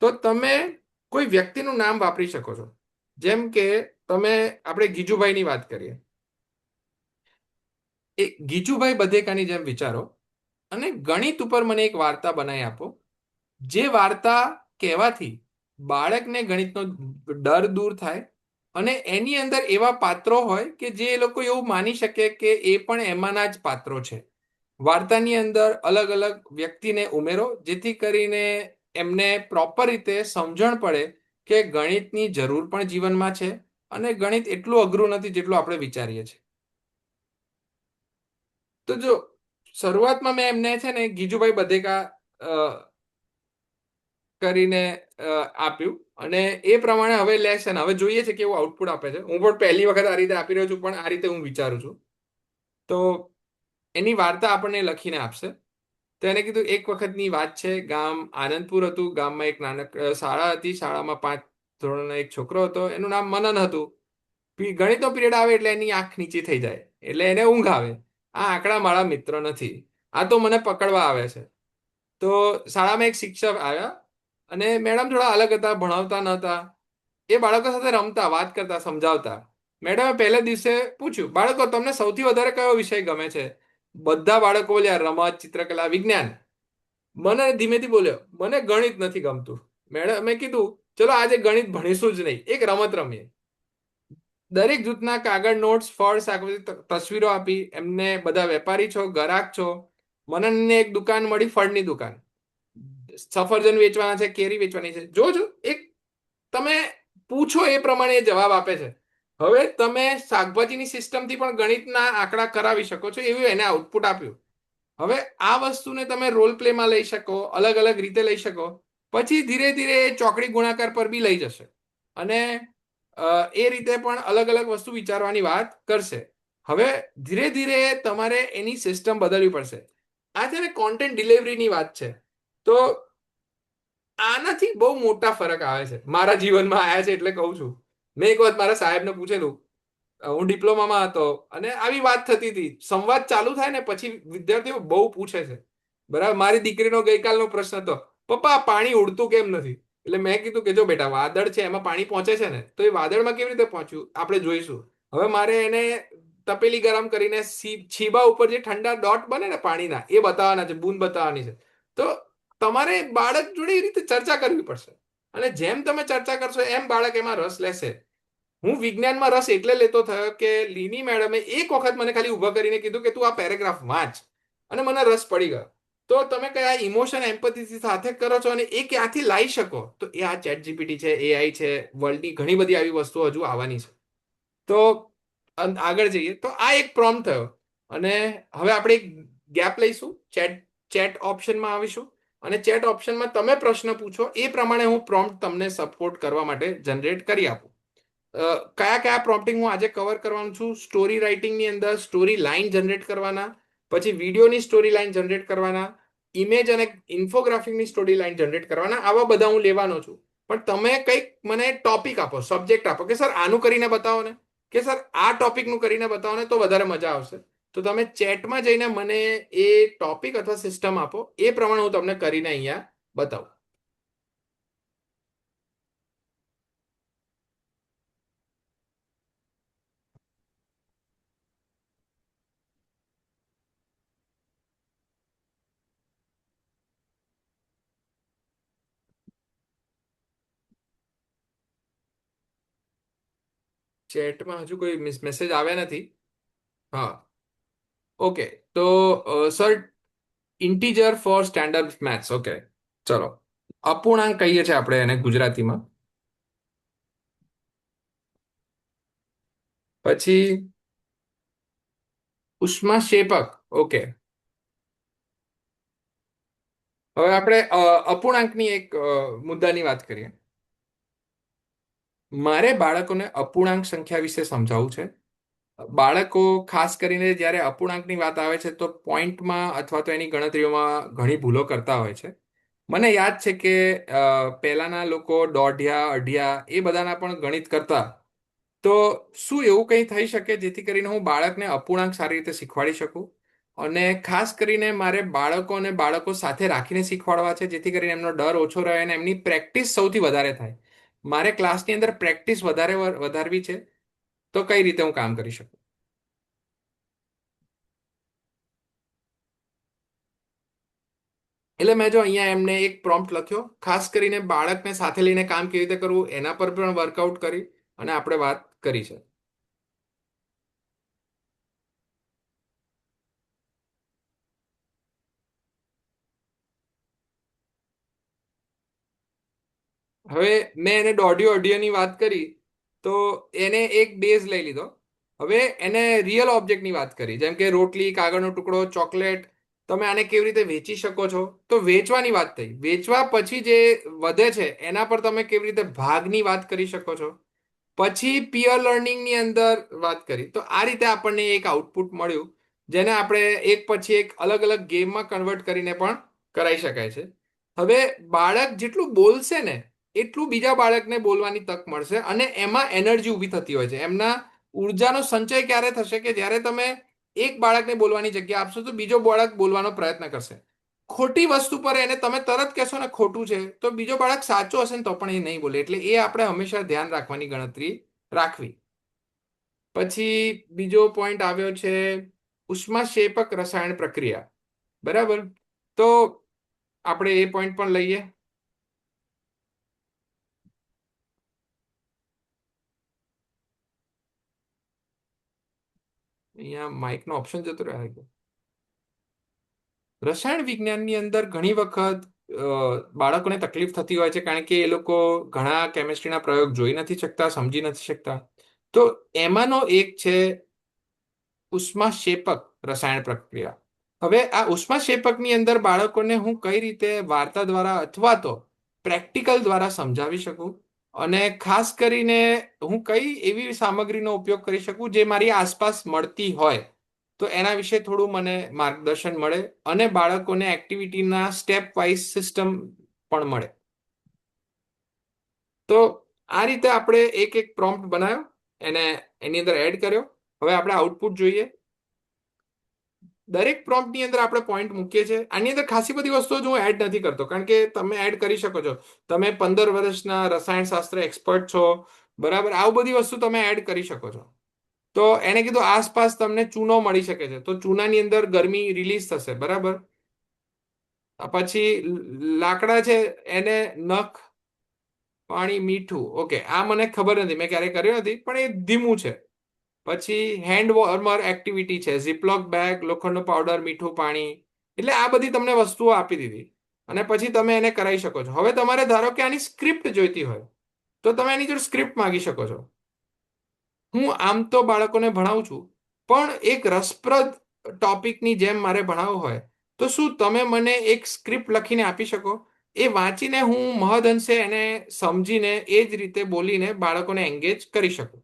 તો તમે કોઈ વ્યક્તિનું નામ વાપરી શકો છો. જેમ કે તમે આપણે ગીજુભાઈની વાત કરીએ. એ ગીજુભાઈ બધેકાની જેમ વિચારો અને ગણિત ઉપર મને એક વાર્તા બનાવી આપો, જે વાર્તા કહેવાથી બાળકને ગણિતનો ડર દૂર થાય અને એની અંદર એવા પાત્રો હોય કે જે એ લોકો એવું માની શકે કે એ પણ એમાંના જ પાત્રો છે. વાર્તાની અંદર અલગ અલગ વ્યક્તિને ઉમેરો જેથી કરીને એમને પ્રોપર રીતે સમજણ પડે કે ગણિતની જરૂર પણ જીવનમાં છે અને ગણિત એટલું અઘરું નથી જેટલું આપણે વિચારીએ છીએ. તો જો શરૂઆતમાં મેં એમને છે ને ગીજુભાઈ બધેકા કરીને આપ્યું અને એ પ્રમાણે હવે લેસન હવે જોઈએ છે કેવું આઉટપુટ આપે છે. હું પણ પહેલી વખત આ રીતે આપી રહ્યો છું, પણ આ રીતે હું વિચારું છું. તો એની વાર્તા આપણને લખીને આપશે. તો એને કીધું એક વખતની વાત છે, ગામ આનંદપુર હતું. ગામમાં એક નાનક શાળા હતી. શાળામાં 5 ધોરણનો એક છોકરો હતો. એનું નામ મનન હતું. ગણિતનો પિરિયડ આવે એટલે એની આંખ નીચી થઈ જાય, એટલે એને ઊંઘ આવે. આ આંકડા મારા મિત્ર નથી, આ તો મને પકડવા આવે છે. તો શાળામાં એક શિક્ષક આવ્યા અને મેડમ થોડા અલગ હતા, ભણાવતા નહોતા. એ બાળકો સાથે રમતા, વાત કરતા, સમજાવતા. મેડમે પહેલા દિવસે પૂછ્યું, બાળકો તમને સૌથી વધારે કયો વિષય ગમે છે? બધા બાળકો બોલ્યા, રમત, ચિત્રકલા, વિજ્ઞાન. મને ધીમેથી બોલ્યો, મને ગણિત નથી ગમતું. મેડમે કીધું, ચલો આજે ગણિત ભણીશું જ નહીં, એક રમત રમીએ. દરેક જૂથના કાગળ, નોટ્સ, ફળ, શાકભાજી, તસવીરો આપી. એમને બધા વેપારી છો, ગ્રાહક છો. મનનને એક દુકાન મળી, ફળની દુકાન. સફરજન વેચવાના છે, કેરી વેચવાની છે. જોજો, એક તમે પૂછો એ પ્રમાણે એ જવાબ આપે છે. હવે તમે શાકભાજીની સિસ્ટમથી પણ ગણિતના આંકડા કરાવી શકો છો, એવું એને આઉટપુટ આપ્યું. હવે આ વસ્તુને તમે રોલ પ્લેમાં લઈ શકો, અલગ અલગ રીતે લઈ શકો. પછી ધીરે ધીરે એ ચોકડી ગુણાકાર પર બી લઈ જશે અને એ રીતે પણ અલગ અલગ વસ્તુ વિચારવાની વાત કરશે. હવે ધીરે ધીરે તમારે એની સિસ્ટમ બદલવી પડશે. આ છે ને કોન્ટેન્ટ ડિલિવરીની વાત છે. તો આનાથી બહુ મોટા ફરક આવે છે, મારા જીવનમાં આવ્યા છે એટલે કહું છું. મેં એક વખત મારા સાહેબને પૂછેલું, હું ડિપ્લોમામાં હતો અને આવી વાત થતી હતી. સંવાદ ચાલુ થાય ને પછી વિદ્યાર્થીઓ બહુ પૂછે છે. બરાબર, મારી દીકરીનો ગઈકાલનો પ્રશ્ન હતો, પપ્પા પાણી ઉડતું કેમ નથી? એટલે મેં કીધું કે જો બેટા, વાદળ છે એમાં પાણી પહોંચે છે ને, તો એ વાદળમાં કેવી રીતે પહોંચ્યું આપણે જોઈશું. હવે મારે એને તપેલી ગરમ કરીને છીબા ઉપર જે ઠંડા ડોટ બને ને પાણીના, એ બતાવવાના છે, બૂંદ બતાવવાની છે. તો તમારે બાળક જોડે એ રીતે ચર્ચા કરવી પડશે અને જેમ તમે ચર્ચા કરશો એમ બાળક એમાં રસ લેશે. હું વિજ્ઞાનમાં રસ એટલે લેતો થયો કે લીની મેડમે એક વખત મને ખાલી ઊભા કરીને કીધું કે તું આ પેરેગ્રાફ વાંચ, અને મને રસ પડી ગયો. તો તમે કયા ઇમોશન એમ્પથીથી સાથે કરો છો અને એ ક્યાંથી લાવી શકો, તો એ આ ચેટ જીપીટી છે, એઆઈ છે, વર્લ્ડની ઘણી બધી આવી વસ્તુઓ હજુ આવવાની છે. તો આગળ જઈએ તો આ એક પ્રોમ્પ્ટ થયો અને હવે આપણે એક ગેપ લઈશું, ચેટ ચેટ ઓપ્શનમાં આવીશું અને ચેટ ઓપ્શનમાં તમે પ્રશ્ન પૂછો એ પ્રમાણે હું પ્રોમ્પ્ટ તમને સપોર્ટ કરવા માટે જનરેટ કરી આપું. કયા કયા પ્રોમ્પ્ટિંગ હું આજે કવર કરવાનું છું? સ્ટોરી રાઇટિંગની અંદર સ્ટોરી લાઇન જનરેટ કરવાના, પછી વિડીયોની સ્ટોરી લાઇન જનરેટ કરવાના, ઇમેજ અને ઇન્ફોગ્રાફિકની સ્ટોરી લાઇન જનરેટ કરવાના. આવા બધા હું લેવાનો છું. પણ તમે કંઈક મને ટોપિક આપો, સબ્જેક્ટ આપો કે સર આનું કરીને બતાવો ને, કે સર આ ટોપિકનું કરીને બતાવો ને, તો વધારે મજા આવશે. તો તમે ચેટમાં જઈને મને એ ટોપિક અથવા સિસ્ટમ આપો, એ પ્રમાણે હું તમને કરીને અહીંયા બતાવું. ચેટમાં હજુ કોઈ મેસેજ આવ્યા નથી. હા, ઓકે. તો sir, integer for standard maths. Okay, ચલો. અપૂર્ણાંક કહીએ છીએ આપણે એને ગુજરાતીમાં. પછી ઉષ્માક્ષેપક. ઓકે, હવે આપણે અપૂર્ણાંકની એક મુદ્દાની વાત કરીએ. મારે બાળકોને અપૂર્ણાંક સંખ્યા વિશે સમજાવવું છે. બાળકો ખાસ કરીને જ્યારે અપૂર્ણાંકની વાત આવે છે તો પોઈન્ટમાં અથવા તો એની ગણતરીઓમાં ઘણી ભૂલો કરતા હોય છે. મને યાદ છે કે પહેલાના લોકો દોઢિયા, અઢિયા એ બધાના પણ ગણિત કરતા. તો શું એવું કંઈ થઈ શકે જેથી કરીને હું બાળકને અપૂર્ણાંક સારી રીતે શીખવાડી શકું? અને ખાસ કરીને મારે બાળકો સાથે રાખીને શીખવાડવા છે જેથી કરીને એમનો ડર ઓછો રહે અને એમની પ્રેક્ટિસ સૌથી વધારે થાય. મારે ક્લાસની અંદર પ્રેક્ટિસ વધારવી છે. તો કઈ રીતે હું કામ કરી શકું? એટલે મેં જો અહીંયા એમને એક પ્રોમ્પ્ટ લખ્યો, ખાસ કરીને બાળકને સાથે લઈને કામ કેવી રીતે કરવું એના પર પણ વર્કઆઉટ કરી અને આપણે વાત કરી છે. હવે મેં એને દોઢિયો અઢિયોની વાત કરી તો એને એક બેઝ લઈ લીધો. હવે એને રિયલ ઓબ્જેક્ટની વાત કરી, જેમ કે રોટલી, કાગળનો ટુકડો, ચોકલેટ. તમે આને કેવી રીતે વેચી શકો છો. તો વેચવાની વાત થઈ. વેચવા પછી જે વધે છે એના પર તમે કેવી રીતે ભાગની વાત કરી શકો છો. પછી પિયર લર્નિંગની અંદર વાત કરી. તો આ રીતે આપણને એક આઉટપુટ મળ્યું, જેને આપણે એક પછી એક અલગ અલગ ગેમમાં કન્વર્ટ કરીને પણ કરાઈ શકાય છે. હવે બાળક જેટલું બોલશે ને એટલું બીજા બાળકને બોલવાની તક મળશે, અને એમાં એનર્જી ઊભી થતી હોય છે. એમના ઉર્જાનો સંચય ક્યારે થશે કે જ્યારે તમે એક બાળકને બોલવાની જગ્યા આપશો તો બીજો બાળક બોલવાનો પ્રયત્ન કરશે. ખોટી વસ્તુ પર એને તમે તરત કહેશો ને ખોટું છે તો બીજો બાળક સાચો હશે ને તો પણ એ નહીં બોલે. એટલે એ આપણે હંમેશા ધ્યાન રાખવાની ગણતરી રાખવી. પછી બીજો પોઈન્ટ આવ્યો છે ઉષ્માક્ષેપક રસાયણ પ્રક્રિયા. બરાબર. તો આપણે એ પોઈન્ટ પણ લઈએ. અહીંયા માઇકનો ઓપ્શન જતો રહ્યો. રસાયણ વિજ્ઞાનની અંદર ઘણી વખત બાળકોને તકલીફ થતી હોય છે, કારણ કે એ લોકો ઘણા કેમિસ્ટ્રીના પ્રયોગ જોઈ નથી શકતા, સમજી નથી શકતા. તો એમાંનો એક છે ઉષ્માક્ષેપક રસાયણ પ્રક્રિયા. હવે આ ઉષ્માક્ષેપકની અંદર બાળકોને હું કઈ રીતે વાર્તા દ્વારા અથવા તો પ્રેક્ટિકલ દ્વારા સમજાવી શકું, અને ખાસ કરીને હું કઈ એવી સામગ્રીનો ઉપયોગ કરી શકું જે મારી આસપાસ મળતી હોય, તો એના વિશે થોડું મને માર્ગદર્શન મળે અને બાળકોને એક્ટિવિટીના સ્ટેપ વાઇઝ સિસ્ટમ પણ મળે. તો આ રીતે આપણે એક એક પ્રોમ્પ્ટ બનાવ્યો, એને એની અંદર એડ કર્યો. હવે આપણે આઉટપુટ જોઈએ. દરેક પ્રોમ્પ્ટની અંદર આપણે પોઈન્ટ મૂકીએ છીએ. આની અંદર ખાસી બધી વસ્તુઓ જ હું એડ નથી કરતો, કારણ કે તમે એડ કરી શકો છો. તમે 15 વર્ષના રસાયણશાસ્ત્ર એક્સપર્ટ છો, બરાબર. આવું બધી વસ્તુ તમે એડ કરી શકો છો. તો એને કીધું આસપાસ તમને ચૂનો મળી શકે છે, તો ચૂનાની અંદર ગરમી રિલીઝ થશે, બરાબર. પછી લાકડા છે એને નખ, પાણી, મીઠું. ઓકે, આ મને ખબર નથી, મેં ક્યારેય કર્યું નથી, પણ એ ધીમું છે. પછી હેન્ડ વોર્મર એક્ટિવિટી છે, ઝીપલોક બેગ, લોખંડનો પાવડર, મીઠું, પાણી. એટલે આ બધી તમને વસ્તુઓ આપી દીધી, અને પછી તમે એને કરાવી શકો છો. હવે તમારે ધારો કે આની સ્ક્રિપ્ટ જોઈતી હોય તો તમે એની જોડે સ્ક્રિપ્ટ માંગી શકો છો. હું આમ તો બાળકોને ભણાવું છું, પણ એક રસપ્રદ ટોપિકની જેમ મારે ભણાવવું હોય તો શું તમે મને એક સ્ક્રિપ્ટ લખીને આપી શકો? એ વાંચીને હું મહદઅંશે એને સમજીને એ જ રીતે બોલીને બાળકોને એન્ગેજ કરી શકું.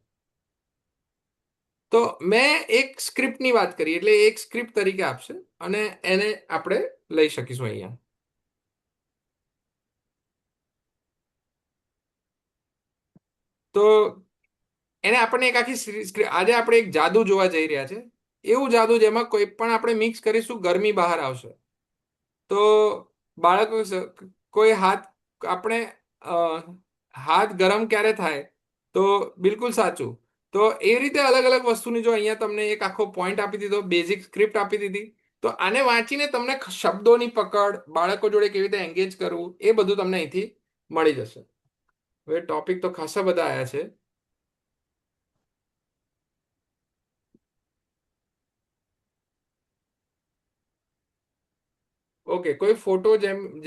તો મેં એક સ્ક્રિપ્ટની વાત કરી, એટલે એક સ્ક્રિપ્ટ તરીકે આપશે, અને એને આપણે લઈ શકીશું અહીંયા. તો એને આપણને એક આખી આજે આપણે એક જાદુ જોવા જઈ રહ્યા છે. એવું જાદુ જેમાં કોઈ પણ આપણે મિક્સ કરીશું ગરમી બહાર આવશે. તો બાળકો કોઈ હાથ, આપણે અ, હાથ ગરમ ક્યારે થાય? તો બિલકુલ સાચું. તો એ રીતે અલગ અલગ વસ્તુની જો અહીંયા તમને એક આખો પોઈન્ટ આપી દીધો, બેઝિક સ્ક્રિપ્ટ આપી દીધી, તો આને વાંચીને તમને શબ્દોની પકડ, બાળકો જોડે કેવી રીતે એન્ગેજ કરવું, એ બધું તમને અહીંથી મળી જશે. હવે ટોપિક તો ખાસા બધા આવ્યા છે. ઓકે, કોઈ ફોટો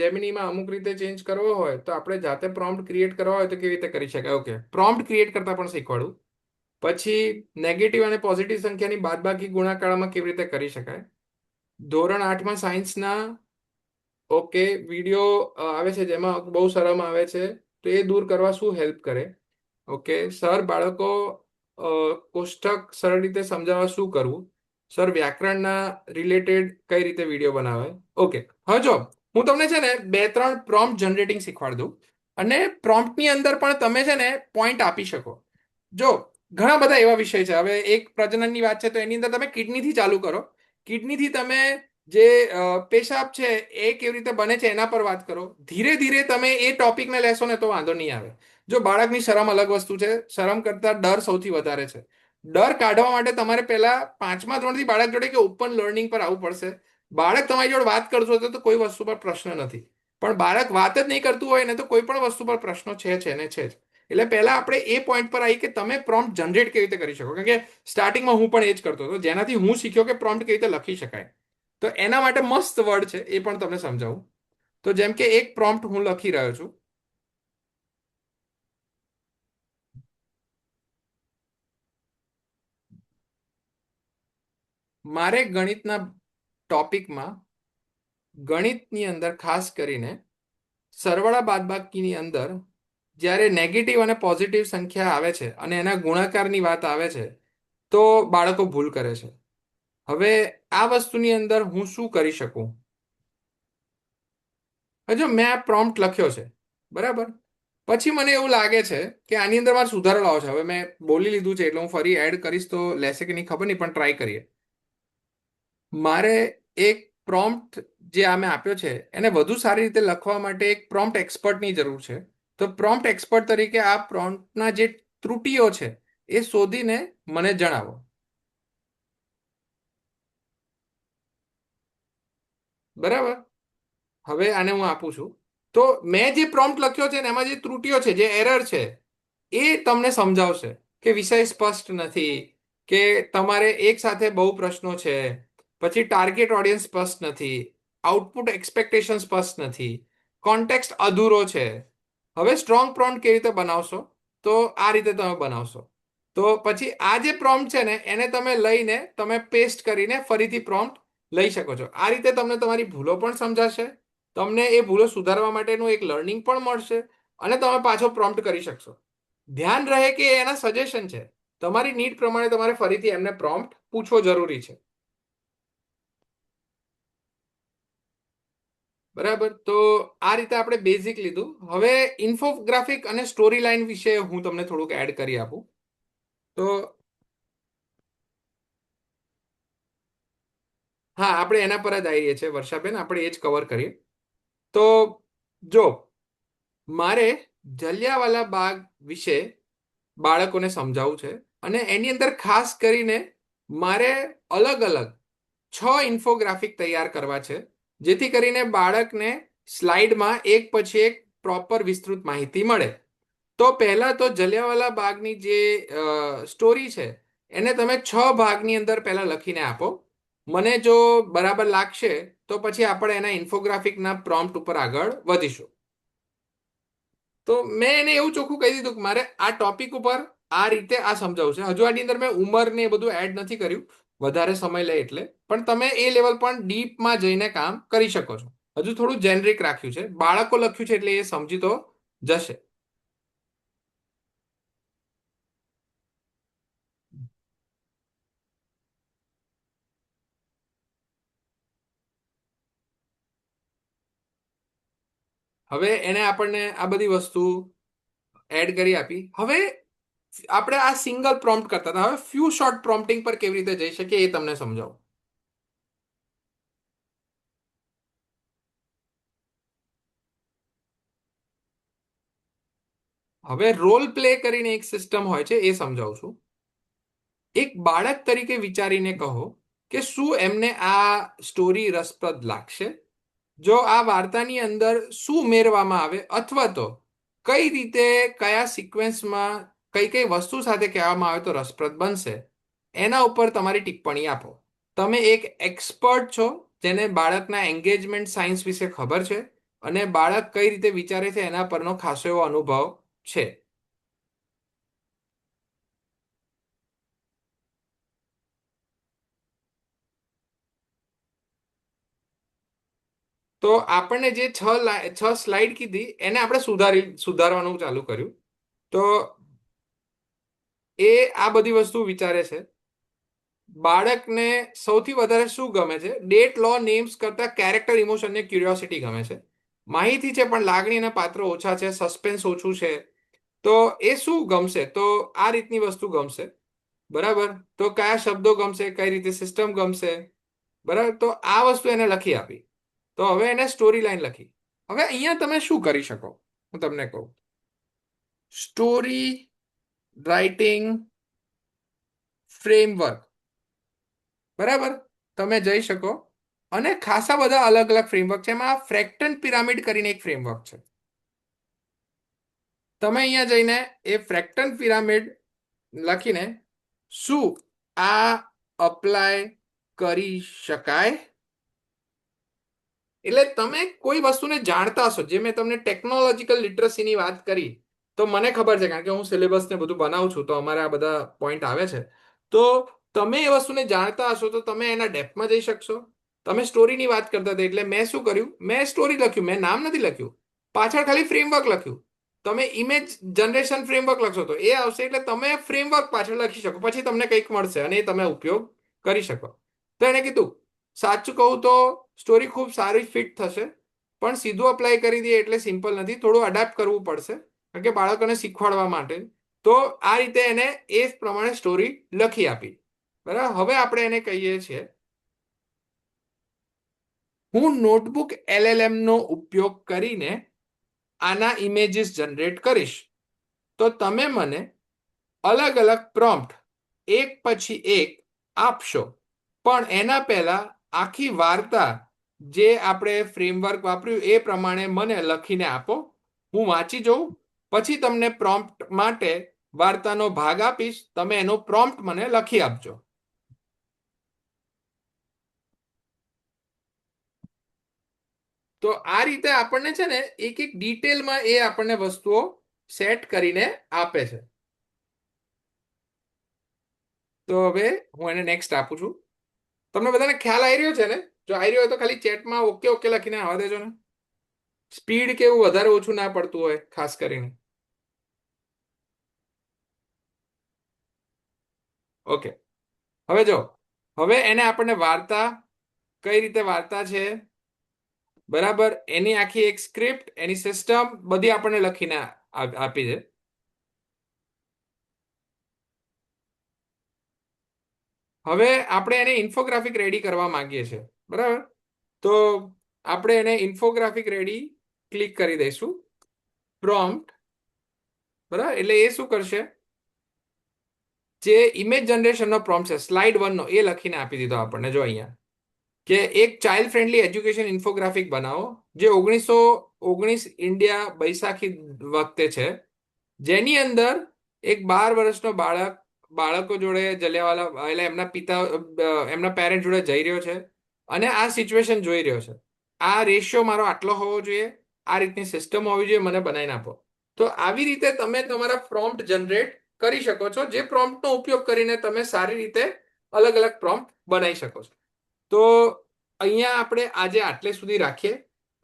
જેમિનીમાં અમુક રીતે ચેન્જ કરવો હોય તો આપણે જાતે પ્રોમ્પ્ટ ક્રિએટ કરવા હોય તો કેવી રીતે કરી શકાય? ઓકે, પ્રોમ્પ્ટ ક્રિએટ કરતા પણ શીખવાડું. પછી નેગેટિવ અને પોઝિટિવ સંખ્યાની બાદબાકી ગુણાકારમાં કેવી રીતે કરી શકાય. ધોરણ 8માં સાયન્સના ઓકે વિડીયો આવે છે જેમાં બહુ શરમ આવે છે, તો એ દૂર કરવા શું હેલ્પ કરે? ઓકે સર, બાળકો કોષ્ટક સરળ રીતે સમજાવવા શું કરવું? સર, વ્યાકરણના રિલેટેડ કઈ રીતે વિડીયો બનાવે? ઓકે, હવે જો હું તમને છે ને 2-3 પ્રોમ્પ્ટ જનરેટિંગ શીખવાડી દઉં, અને પ્રોમ્પ્ટની અંદર પણ તમે છે ને પોઈન્ટ આપી શકો. જો ઘણા બધા એવા વિષય છે. હવે એક પ્રજનનની વાત છે તો એની અંદર તમે કિડનીથી ચાલુ કરો. કિડનીથી તમે જે પેશાબ છે એ કેવી રીતે બને છે એના પર વાત કરો. ધીરે ધીરે તમે એ ટોપિકને લેશો ને તો વાંધો નહીં આવે. જો બાળકની શરમ અલગ વસ્તુ છે, શરમ કરતા ડર સૌથી વધારે છે. ડર કાઢવા માટે તમારે પહેલા 5મા ધોરણથી બાળક જોડે કે ઓપન લર્નિંગ પર આવવું પડશે. બાળક તમારી જોડે વાત કરતું હોય તો કોઈ વસ્તુ પર પ્રશ્ન નથી, પણ બાળક વાત જ નહીં કરતું હોય ને તો કોઈ પણ વસ્તુ પર પ્રશ્નો છે ને છે જ. એટલે પહેલા આપણે એ પોઈન્ટ પર આવી કે તમે પ્રોમ્પ્ટ જનરેટ કેવી રીતે કરી શકો, કારણ કે સ્ટાર્ટિંગમાં હું પણ એ જ કરતો હતો, જેનાથી હું શીખ્યો કે પ્રોમ્પ્ટ કેવી રીતે લખી શકાય. તો એના માટે મસ્ત વર્ડ છે, એ પણ તમને સમજાવું. તો જેમ કે એક પ્રોમ્પ્ટ હું લખી રહ્યો છું. મારે ગણિતના ટોપિકમાં ગણિતની અંદર ખાસ કરીને સરવાળા બાદબાકીની અંદર જ્યારે નેગેટિવ અને પોઝિટિવ સંખ્યા આવે છે અને એના ગુણાકારની વાત આવે છે તો બાળકો ભૂલ કરે છે. હવે આ વસ્તુની અંદર હું શું કરી શકું? હજુ મેં આ પ્રોમ્પ્ટ લખ્યો છે, બરાબર. પછી મને એવું લાગે છે કે આની અંદર મારે સુધારો લાવો છે. હવે મેં બોલી લીધું છે એટલે હું ફરી એડ કરીશ તો લેશે કે નહીં ખબર નહીં, પણ ટ્રાય કરીએ. મારે એક પ્રોમ્પ્ટ જે આ મેં આપ્યો છે એને વધુ સારી રીતે લખવા માટે એક પ્રોમ્પ્ટ એક્સપર્ટની જરૂર છે. તો પ્રોમ્પ્ટ એક્સપર્ટ તરીકે આ પ્રોમ્પ્ટના જે ત્રુટીઓ છે એ શોધીને મને જણાવો. બરાબર. હવે આને હું આપું છું. તો મેં જે પ્રોમ્પ્ટ લખ્યો છે ને એમાં જે ત્રુટીઓ છે, જે એરર છે, એ તમને સમજાવશે કે વિષય સ્પષ્ટ નથી, કે તમારે એક સાથે બહુ પ્રશ્નો છે, પછી ટાર્ગેટ ઓડિયન્સ સ્પષ્ટ નથી, આઉટપુટ એક્સપેક્ટેશન સ્પષ્ટ નથી, કોન્ટેક્સ્ટ અધૂરો છે. હવે સ્ટ્રોંગ પ્રોમ્પ્ટ કેવી રીતે બનાવશો? તો આ રીતે તમે બનાવશો. તો પછી આ જે પ્રોમ્પ્ટ છે ને એને તમે લઈને તમે પેસ્ટ કરીને ફરીથી પ્રોમ્પ્ટ લઈ શકો છો. આ રીતે તમને તમારી ભૂલો પણ સમજાશે, તમને એ ભૂલો સુધારવા માટેનું એક લર્નિંગ પણ મળશે, અને તમે પાછો પ્રોમ્પ્ટ કરી શકશો. ધ્યાન રહે કે એ એના સજેશન છે, તમારી નીડ પ્રમાણે તમારે ફરીથી એમને પ્રોમ્પ્ટ પૂછવો જરૂરી છે. બરાબર. તો આ રીતે આપણે બેઝિક લીધું. હવે ઇન્ફોગ્રાફિક અને સ્ટોરી લાઇન વિશે હું તમને થોડુંક એડ કરી આપું. તો હા, આપણે એના પર જ આવીએ છીએ વર્ષાબેન, આપણે એ જ કવર કરીએ. તો જો મારે જલિયાવાલા બાગ વિશે બાળકોને સમજાવવું છે અને એની અંદર ખાસ કરીને મારે અલગ અલગ 6 ઇન્ફોગ્રાફિક તૈયાર કરવા છે, જેથી કરીને બાળકને સ્લાઇડમાં એક પછી એક પ્રોપર વિસ્તૃત માહિતી મળે. તો પહેલા તો જલિયાવાલા બાગની જે સ્ટોરી છે એને તમે 6 ભાગની અંદર પહેલા લખીને આપો. મને જો બરાબર લાગશે તો પછી આપણે એના ઇન્ફોગ્રાફિકના પ્રોમ્પ્ટ ઉપર આગળ વધીશું. તો મેં એને એવું ચોખ્ખું કહી દીધું કે મારે આ ટોપિક ઉપર આ રીતે આ સમજાવવું છે. હજુ આની અંદર મેં ઉંમર ને એ બધું એડ નથી કર્યું, વધારે સમય લે એટલે. પણ તમે એ લેવલ પણ ડીપમાં જઈને કામ કરી શકો છો. હજુ થોડું જેનરિક રાખ્યું છે, બાળકો લખ્યું છે એટલે એ સમજી તો જશે. હવે એને આપણને આ બધી વસ્તુ એડ કરી આપી. હવે આપણે આ સિંગલ પ્રોમ્પ્ટ કરતા હતા, હવે ફ્યુ શોર્ટ પ્રોમ્પ્ટિંગ પર કેવી રીતે જઈ શકીએ એ તમને સમજાવું. હવે રોલ પ્લે કરીને એક સિસ્ટમ હોય છે, એ સમજાવું છું. એક બાળક તરીકે વિચારીને કહો કે શું એમને આ સ્ટોરી રસપ્રદ લાગશે, જો આ વાર્તાની અંદર શું ઉમેરવામાં આવે, અથવા તો કઈ રીતે કયા સિક્વન્સમાં કઈ કઈ વસ્તુ સાથે કહેવામાં આવે તો રસપ્રદ બનશે. એના ઉપર તમારી ટિપ્પણી આપો. તમે એક એક્સપર્ટ છો જેને બાળકના એન્ગેજમેન્ટ સાયન્સ વિશે ખબર છે અને બાળક કઈ રીતે વિચારે છે એના પરનો ખાસો એવો અનુભવ છે. તો આપણને જે 6 સ્લાઇડ કીધી એને આપણે સુધારવાનું ચાલુ કર્યું. તો એ આ બધી વસ્તુ વિચારે છે. બાળકને સૌથી વધારે શું ગમે છે? ડેટ, લો, નેમ્સ કરતા કેરેક્ટર, ઇમોશન ને ક્યુરિયોસિટી ગમે છે. માહિતી છે પણ લાગણી અને પાત્રો ઓછા છે, સસ્પેન્સ ઓછું છે. તો એ શું ગમશે? તો આ રીતની વસ્તુ ગમશે. બરાબર. તો કયા શબ્દો ગમશે, કઈ રીતે સિસ્ટમ ગમશે. બરાબર. તો આ વસ્તુ એને લખી આપી. તો હવે એને સ્ટોરી લાઈન લખી. હવે અહીંયા તમે શું કરી શકો હું તમને કહું. સ્ટોરી રાઇટિંગ ફ્રેમવર્ક, બરાબર, તમે જઈ શકો. અને ખાસા બધા અલગ અલગ ફ્રેમવર્ક છે. એમાં ફ્રેક્ટન પિરામિડ કરીને એક ફ્રેમવર્ક છે. તમે અહીંયા જઈને એ ફ્રેક્ટન પિરામિડ લખીને શું આ અપ્લાય કરી શકાય. એટલે તમે કોઈ વસ્તુને જાણતા હશો, જે મેં તમને ટેકનોલોજીકલ લિટરસીની વાત કરી, તો મને ખબર છે કારણ કે હું સિલેબસ ને બધું બનાવું છું તો અમારે આ બધા પોઈન્ટ આવે છે. તો તમે એ વસ્તુને જાણતા હશો તો તમે એના ડેપ્થમાં જઈ શકશો. તમે સ્ટોરીની વાત કરતા હતા એટલે મેં શું કર્યું, મેં સ્ટોરી લખ્યું, મેં નામ નથી લખ્યું, પાછળ ખાલી ફ્રેમવર્ક લખ્યું. તમે ઇમેજ જનરેશન ફ્રેમવર્ક લખશો તો એ આવશે, એટલે તમે ફ્રેમવર્ક પાછળ લખી શકો, પછી તમને કંઈક મળશે અને એ તમે ઉપયોગ કરી શકો. તો એને કીધું સાચું કહું તો સ્ટોરી ખૂબ સારી ફિટ થશે, પણ સીધું અપ્લાય કરી દઈએ એટલે સિમ્પલ નથી, થોડું અડાપ્ટ કરવું પડશે કારણ કે બાળકોને શીખવાડવા માટે. તો આ રીતે એને એ પ્રમાણે સ્ટોરી લખી આપી. બરાબર, હવે આપણે એને કહીએ છીએ હું નોટબુક LLM નો ઉપયોગ કરીને આના ઇમેજીસ જનરેટ કરીશ, તો તમે મને અલગ અલગ પ્રોમ્પ્ટ એક પછી એક આપશો, પણ એના પહેલા આખી વાર્તા જે આપણે ફ્રેમવર્ક વાપર્યું એ પ્રમાણે મને લખીને આપો. હું વાંચી જોઉં, પછી તમને પ્રોમ્પ્ટ માટે વાર્તાનો ભાગ આપીશ, તમે એનો પ્રોમ્પ્ટ મને લખી આપજો. તો આ રીતે આપણને છે ને એક એક ડિટેલમાં એ આપણને વસ્તુઓ સેટ કરીને આપે છે. તો હવે હું એને નેક્સ્ટ આપું છું. તમને બધાને ખ્યાલ આવી રહ્યો છે ને? જો આવી રહ્યો હોય તો ખાલી ચેટમાં ઓકે ઓકે લખીને આવવા દેજો ને. સ્પીડ કેવું વધારે ઓછું ના પડતું હોય ખાસ કરીને. ઓકે, હવે જો, હવે એને આપણને વાર્તા, કઈ રીતે વાર્તા છે, બરાબર, એની આખી એક સ્ક્રિપ્ટ, એની સિસ્ટમ બધી આપણને લખીને આપી છે. હવે આપણે એને ઇન્ફોગ્રાફિક રેડી કરવા માંગીએ છીએ, બરાબર. તો આપણે એને ઇન્ફોગ્રાફિક રેડી ક્લિક કરી દઈશું, પ્રોમ્પ્ટ, બરાબર. એટલે એ શું કરશે, જે ઇમેજ જનરેશનનો પ્રોમ્પ્ટ છે સ્લાઇડ 1 નો, એ લખીને આપી દીધો આપણને. જો અહીંયા કે એક ચાઇલ્ડ ફ્રેન્ડલી એજ્યુકેશન ઇન્ફોગ્રાફિક બનાવો, જે 1919 ઇન્ડિયા બૈસાખી વખતે છે, જેની અંદર એક 12 વર્ષનો બાળકો જોડે જલિયાવાલા, એટલે એમના પિતા, એમના પેરેન્ટ જોડે જઈ રહ્યો છે અને આ સિચ્યુએશન જોઈ રહ્યો છે. આ રેશિયો મારો આટલો હોવો જોઈએ, આ રીતની સિસ્ટમ હોવી જોઈએ, મને બનાવીને આપો. તો આવી રીતે તમે તમારા પ્રોમ્પ્ટ જનરેટ કરી શકો છો, જે પ્રોમ્પ્ટનો ઉપયોગ કરીને તમે સારી રીતે અલગ અલગ પ્રોમ્પ્ટ બનાવી શકો છો. તો અહીંયા આપણે આજે આટલે સુધી રાખીએ.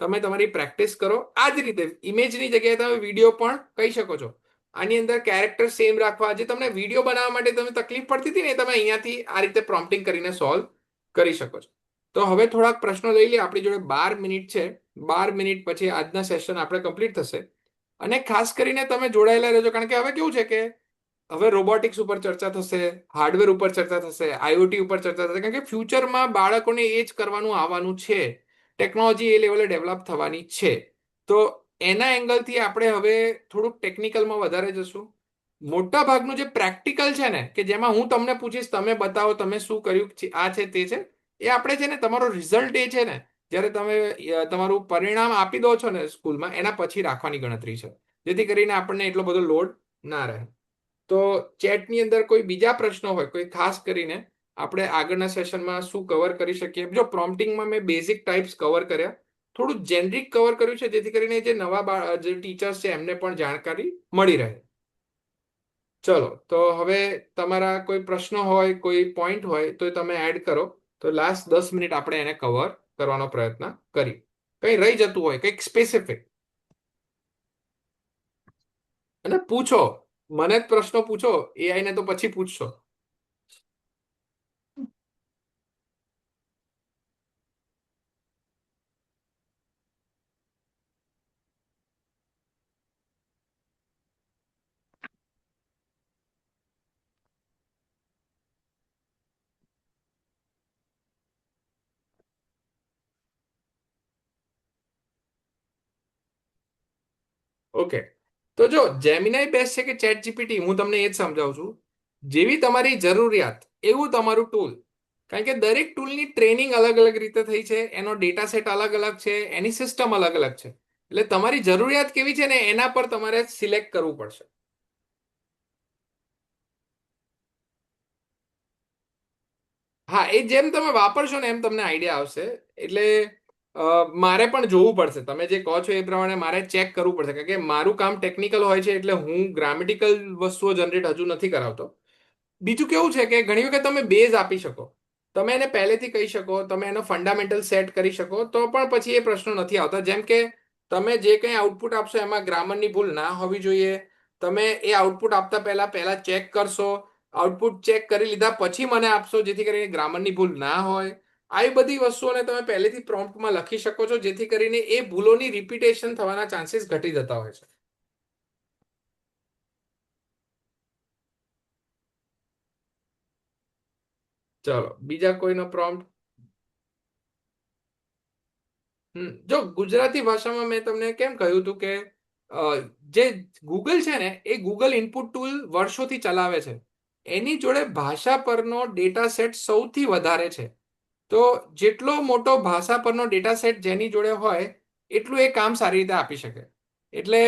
તમે તમારી પ્રેક્ટિસ કરો. આ જ રીતે ઇમેજની જગ્યાએ તમે વિડીયો પણ કહી શકો છો. આની અંદર કેરેક્ટર સેમ રાખવા, જે તમને વિડીયો બનાવવા માટે તમે તકલીફ પડતી હતી ને, તમે અહીંયાથી આ રીતે પ્રોમ્પ્ટિંગ કરીને સોલ્વ કરી શકો છો. તો હવે થોડાક પ્રશ્નો લઈ લઈએ. આપણી જોડે 12 મિનિટ છે. 12 મિનિટ પછી આજના સેશન આપણે કમ્પ્લીટ થશે. અને ખાસ કરીને તમે જોડાયેલા રહેજો, કારણ કે હવે કેવું છે કે હવે રોબોટિક્સ ઉપર ચર્ચા થશે, હાર્ડવેર ઉપર ચર્ચા થશે, IoT ઉપર ચર્ચા થશે, કારણ કે ફ્યુચરમાં બાળકોને એ જ કરવાનું આવવાનું છે. ટેકનોલોજી એ લેવલે ડેવલપ થવાની છે. તો એના એંગલથી આપણે હવે થોડુંક ટેકનિકલમાં વધારે જશું. મોટા ભાગનું જે પ્રેક્ટિકલ છે ને, કે જેમાં હું તમને પૂછીશ, તમે બતાવો તમે શું કર્યું છે, આ છે તે છે, એ આપણે છે ને તમારો રિઝલ્ટ એ છે ને, જ્યારે તમે તમારું પરિણામ આપી દો છો ને સ્કૂલમાં, એના પછી રાખવાની ગણતરી છે, જેથી કરીને આપણને એટલો બધો લોડ ના રહે. તો ચેટની અંદર કોઈ બીજા પ્રશ્નો હોય, કોઈ ખાસ કરીને આપણે આગળના સેશનમાં શું કવર કરી શકીએ. જો પ્રોમ્પ્ટિંગમાં મેં બેઝિક ટાઈપ્સ કવર કર્યા, થોડું જેનરિક કવર કર્યું છે, જેથી કરીને જે નવા જે ટીચર્સ છે એમને પણ જાણકારી મળી રહે. ચલો, તો હવે તમારા કોઈ પ્રશ્ન હોય, કોઈ પોઈન્ટ હોય તો તમે એડ કરો. તો લાસ્ટ 10 મિનિટ આપણે એને કવર કરવાનો પ્રયત્ન કરી. કંઈ રહી જતું હોય, કંઈક સ્પેસિફિક, અને પૂછો. મને જ પ્રશ્નો પૂછો, AI ને તો પછી પૂછશો. ઓકે, તો જો જેમિનાઈ બેસ્ટ છે કે ચેટ જીપીટી, હું તમને એ જ સમજાવું છું. જેવી તમારી જરૂરિયાત એવું તમારું ટૂલ. કારણ કે દરેક ટૂલની ટ્રેનિંગ અલગ અલગ રીતે થઈ છે, એનો ડેટા સેટ અલગ અલગ છે, એની સિસ્ટમ અલગ અલગ છે. એટલે તમારી જરૂરિયાત કેવી છે ને એના પર તમારે સિલેક્ટ કરવું પડશે. હા, એ જેમ તમે વાપરશો ને એમ તમને આઈડિયા આવશે. એટલે મારે પણ જોવું પડશે, તમે જે કહો છો એ પ્રમાણે મારે ચેક કરવું પડશે, કારણ કે મારું કામ ટેકનિકલ હોય છે, એટલે હું ગ્રામેટિકલ વસ્તુઓ જનરેટ હજુ નથી કરાવતો. બીજું કેવું છે કે ઘણી વખત તમે બેઝ આપી શકો, તમે એને પહેલેથી કહી શકો, તમે એનો ફંડામેન્ટલ સેટ કરી શકો, તો પણ પછી એ પ્રશ્નો નથી આવતા. જેમ કે તમે જે કંઈ આઉટપુટ આપશો એમાં ગ્રામરની ભૂલ ના હોવી જોઈએ. તમે એ આઉટપુટ આપતા પહેલા પહેલા ચેક કરશો, આઉટપુટ ચેક કરી લીધા પછી મને આપશો, જેથી કરીને ગ્રામરની ભૂલ ના હોય. આવી બધી વસ્તુઓને તમે પહેલેથી પ્રોમ્પ્ટમાં લખી શકો છો, જેથી કરીને એ ભૂલોની રિપીટેશન થવાના ચાન્સીસ ઘટી જતા હોય છે. ચલો, બીજા કોઈનો પ્રોમ્પ્ટ. જો ગુજરાતી ભાષામાં મેં તમને કેમ કહ્યું હતું કે અ, જે ગૂગલ છે ને એ ગૂગલ ઇનપુટ ટૂલ વર્ષોથી ચલાવે છે. એની જોડે ભાષા પરનો ડેટા સેટ સૌથી વધારે છે. તો જેટલો મોટો ભાષા પરનો ડેટા સેટ જેની જોડે હોય એટલું એ કામ સારી રીતે આપી શકે. એટલે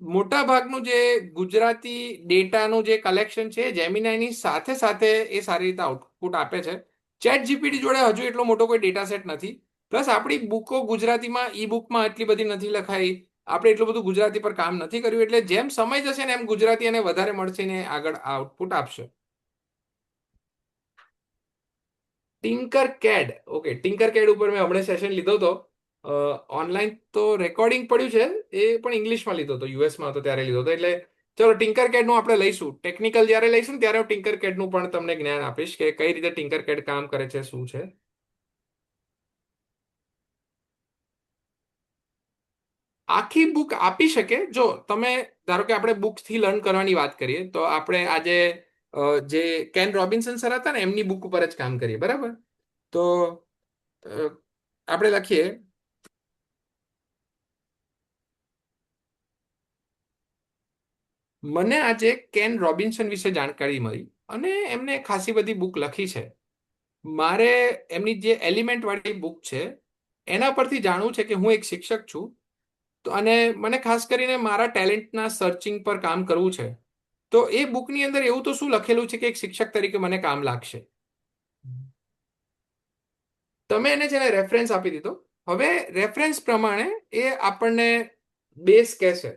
મોટા ભાગનું જે ગુજરાતી ડેટાનું જે કલેક્શન છે જેમિનાઈની સાથે સાથે એ સારી રીતે આઉટપુટ આપે છે. ચેટ જીપીટી જોડે હજુ એટલો મોટો કોઈ ડેટા સેટ નથી. પ્લસ આપણી બુકો ગુજરાતીમાં ઈ બુકમાં એટલી બધી નથી લખાઈ. આપણે એટલું બધું ગુજરાતી પર કામ નથી કર્યું. એટલે જેમ સમય જશે ને એમ ગુજરાતી એને વધારે મળશે ને આગળ આઉટપુટ આપશે. ટિંકર કેડ. ઓકે, ટિંકર કેડ ઉપર મેં હમણાં સેશન લીધો હતો. ઓનલાઈન તો રેકોર્ડિંગ પડ્યું છે. એ પણ ઇંગ્લિશમાં લીધો હતો, યુએસમાં હતો ત્યારે લીધો હતો. એટલે ચલો, ટિંકર કેડનું આપણે લઈશું. ટેકનિકલ જ્યારે લઈશું ને ત્યારે હું ટિંકર કેડનું પણ તમને જ્ઞાન આપીશ કે કઈ રીતે ટિંકર કેડ કામ કરે છે, શું છે. આખી બુક આપી શકે. જો તમે ધારો કે આપણે બુક્સથી લર્ન કરવાની વાત કરીએ તો આપણે આજે જે કેન રોબિન્સન સર હતા ને એમની બુક ઉપર જ કામ કરીએ, બરાબર? તો આપણે લખીએ. મને આજે કેન રોબિન્સન વિશે જાણકારી મળી અને એમને ખાસી બધી બુક લખી છે. મારે એમની જે એલિમેન્ટ વાળી બુક છે એના પરથી જાણવું છે કે હું એક શિક્ષક છું. તો અને મને ખાસ કરીને મારા ટેલેન્ટના સર્ચિંગ પર કામ કરવું છે. તો એ બુકની અંદર એવું તો શું લખેલું છે કે એક શિક્ષક તરીકે મને કામ લાગશે? તમે એને છે ને રેફરન્સ આપી દીધો. હવે રેફરન્સ પ્રમાણે એ આપણને બેઝ કહેશે.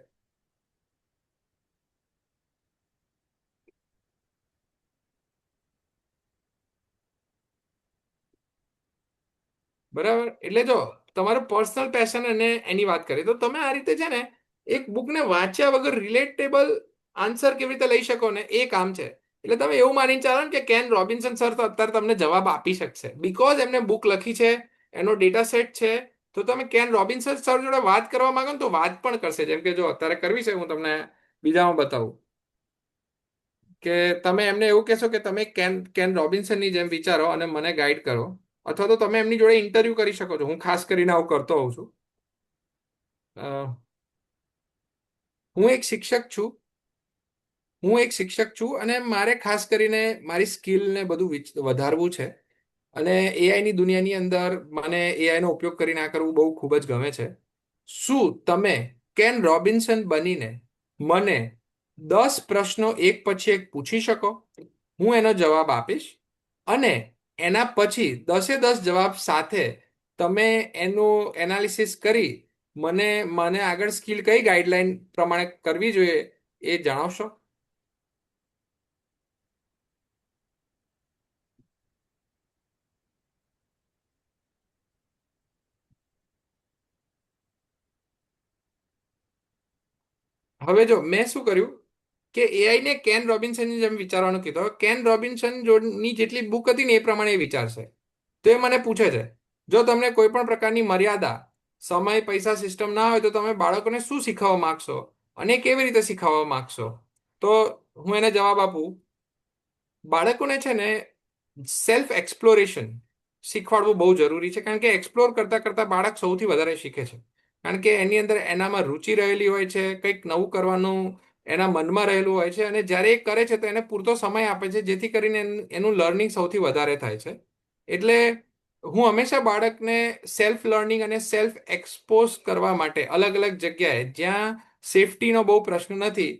બરાબર? એટલે જો તમારું પર્સનલ પેશન અને એની વાત કરીએ તો તમે આ રીતે છે ને એક બુકને વાંચ્યા વગર રિલેટેબલ આન્સર કેવી રીતે લઈ શકો ને એ કામ છે. એટલે તમે એવું માનીને ચાલો ને કે કેન રોબિન્સન સર તો અત્યારે તમને જવાબ આપી શકશે, બીકોઝ એમને બુક લખી છે, એનો ડેટા સેટ છે. તો તમે કેન રોબિન્સન સર જોડે વાત કરવા માંગો ને તો વાત પણ કરશે. જેમ કે જો અત્યારે કરવી છે, હું તમને બીજામાં બતાવું કે તમે એમને એવું કહેશો કે તમે કેન કેન રોબિન્સનની જેમ વિચારો અને મને ગાઈડ કરો. અથવા તો તમે એમની જોડે ઇન્ટરવ્યુ કરી શકો છો. હું ખાસ કરીને આવું કરતો હોઉં છું. હું એક શિક્ષક છું. હું એક શિક્ષક છું અને મારે ખાસ કરીને મારી સ્કિલને બધું વધારવું છે. અને એઆઈની દુનિયાની અંદર મને એઆઈનો ઉપયોગ કરીને આ કરવું બહુ ખૂબ જ ગમે છે. શું તમે કેન રોબિન્સન બનીને મને 10 પ્રશ્નો એક પછી એક પૂછી શકો? હું એનો જવાબ આપીશ અને એના પછી 10 એ 10 જવાબ સાથે તમે એનું એનાલિસિસ કરી મને આગળ સ્કિલ કઈ ગાઈડલાઈન પ્રમાણે કરવી જોઈએ એ જણાવશો? હવે જો મેં શું કર્યું કે એઆઈને કેન રોબિન્સનની જેમ વિચારવાનું કીધું. હવે કેન રોબિન્સન જોડની જેટલી બુક હતી ને એ પ્રમાણે એ વિચારશે. તો એ મને પૂછે છે, જો તમને કોઈ પણ પ્રકારની મર્યાદા, સમય, પૈસા, સિસ્ટમ ના હોય તો તમે બાળકોને શું શીખવવા માંગશો અને કેવી રીતે શીખવવા માંગશો? તો હું એને જવાબ આપું. બાળકોને છે ને સેલ્ફ એક્સપ્લોરેશન શીખવાડવું બહુ જરૂરી છે. કારણ કે એક્સપ્લોર કરતા કરતા બાળક સૌથી વધારે શીખે છે. કારણ કે એની અંદર એનામાં રુચિ રહેલી હોય છે, કંઈક નવું કરવાનું એના મનમાં રહેલું હોય છે. અને જ્યારે એ કરે છે તો એને પૂરતો સમય આપે છે, જેથી કરીને એનું લર્નિંગ સૌથી વધારે થાય છે. એટલે હું હંમેશા બાળકને સેલ્ફ લર્નિંગ અને સેલ્ફ એક્સપોઝ કરવા માટે અલગ અલગ જગ્યાએ જ્યાં સેફટીનો બહુ પ્રશ્ન નથી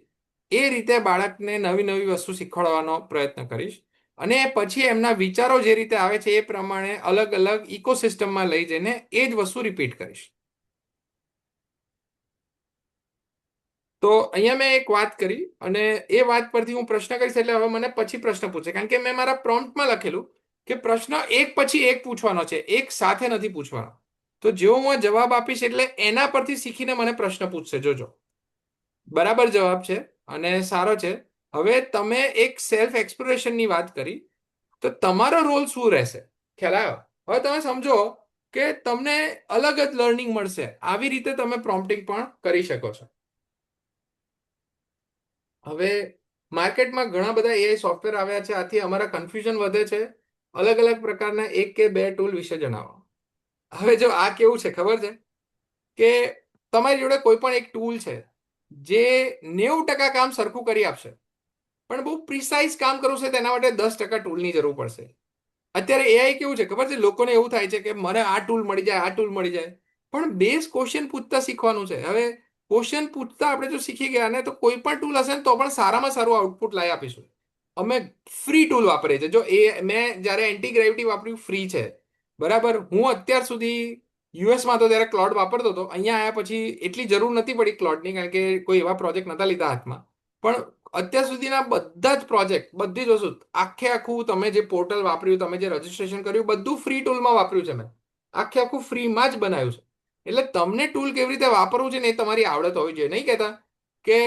એ રીતે બાળકને નવી નવી વસ્તુ શીખવાડવાનો પ્રયત્ન કરીશ. અને પછી એમના વિચારો જે રીતે આવે છે એ પ્રમાણે અલગ અલગ ઇકોસિસ્ટમમાં લઈ જઈને એ જ વસ્તુ રિપીટ કરીશ. તો અહીંયા મેં એક વાત કરી અને એ વાત પરથી હું પ્રશ્ન કરીશ એટલે હવે મને પછી પ્રશ્ન પૂછે. કારણ કે મેં મારા પ્રોમ્પ્ટમાં લખેલું કે પ્રશ્ન એક પછી એક પૂછવાનો છે, એક સાથે નથી પૂછવાનો. તો જેવો હું જવાબ આપીશ એટલે એના પરથી શીખીને મને પ્રશ્ન પૂછશે. જોજો, બરાબર જવાબ છે અને સારો છે. હવે તમે એક સેલ્ફ એક્સપ્લોરેશનની વાત કરી, તો તમારો રોલ શું રહેશે? ખ્યાલ આવ્યો? હવે તમે સમજો કે તમને અલગ જ લર્નિંગ મળશે. આવી રીતે તમે પ્રોમ્પ્ટિંગ પણ કરી શકો છો. હવે માર્કેટમાં ઘણા બધા એઆઈ સોફ્ટવેર આવ્યા છે, આથી અમારા કન્ફ્યુઝન વધે છે. અલગ અલગ પ્રકારના એક કે બે ટૂલ વિશે જણાવો. હવે જો આ કેવું છે ખબર છે કે તમારી જોડે કોઈ પણ એક ટૂલ છે જે 90% કામ સરખું કરી આપશે, પણ બહુ પ્રિસાઇઝ કામ કરવું છે તેના માટે 10% ટૂલની જરૂર પડશે. અત્યારે એઆઈ કેવું છે ખબર છે? લોકોને એવું થાય છે કે મને આ ટૂલ મળી જાય, આ ટૂલ મળી જાય, પણ બેઝ ક્વેશ્ચન પૂછતા શીખવાનું છે. હવે ક્વેશ્ચન પૂછતા આપણે જો શીખી ગયા ને, તો કોઈ પણ ટૂલ હશે ને તો પણ સારામાં સારું આઉટપુટ લાવી આપીશું. અમે ફ્રી ટૂલ વાપરીએ છીએ. જો મેં જ્યારે એન્ટી ગ્રેવિટી વાપર્યું, ફ્રી છે, બરાબર. હું અત્યાર સુધી યુએસમાં હતો ત્યારે ક્લોડ વાપરતો હતો. અહીંયા આવ્યા પછી એટલી જરૂર નથી પડી ક્લોડની, કારણ કે કોઈ એવા પ્રોજેક્ટ નતા લીધા હાથમાં. પણ અત્યાર સુધીના બધા જ પ્રોજેક્ટ, બધી જ વસ્તુ, આખે આખું તમે જે પોર્ટલ વાપર્યું, તમે જે રજીસ્ટ્રેશન કર્યું, બધું ફ્રી ટૂલમાં વાપર્યું છે મેં. આખે આખું ફ્રીમાં જ બનાવ્યું છે. એટલે તમને ટૂલ કેવી રીતે વાપરવું છે ને એ તમારી આવડત હોવી જોઈએ. નહીં કહેતા કે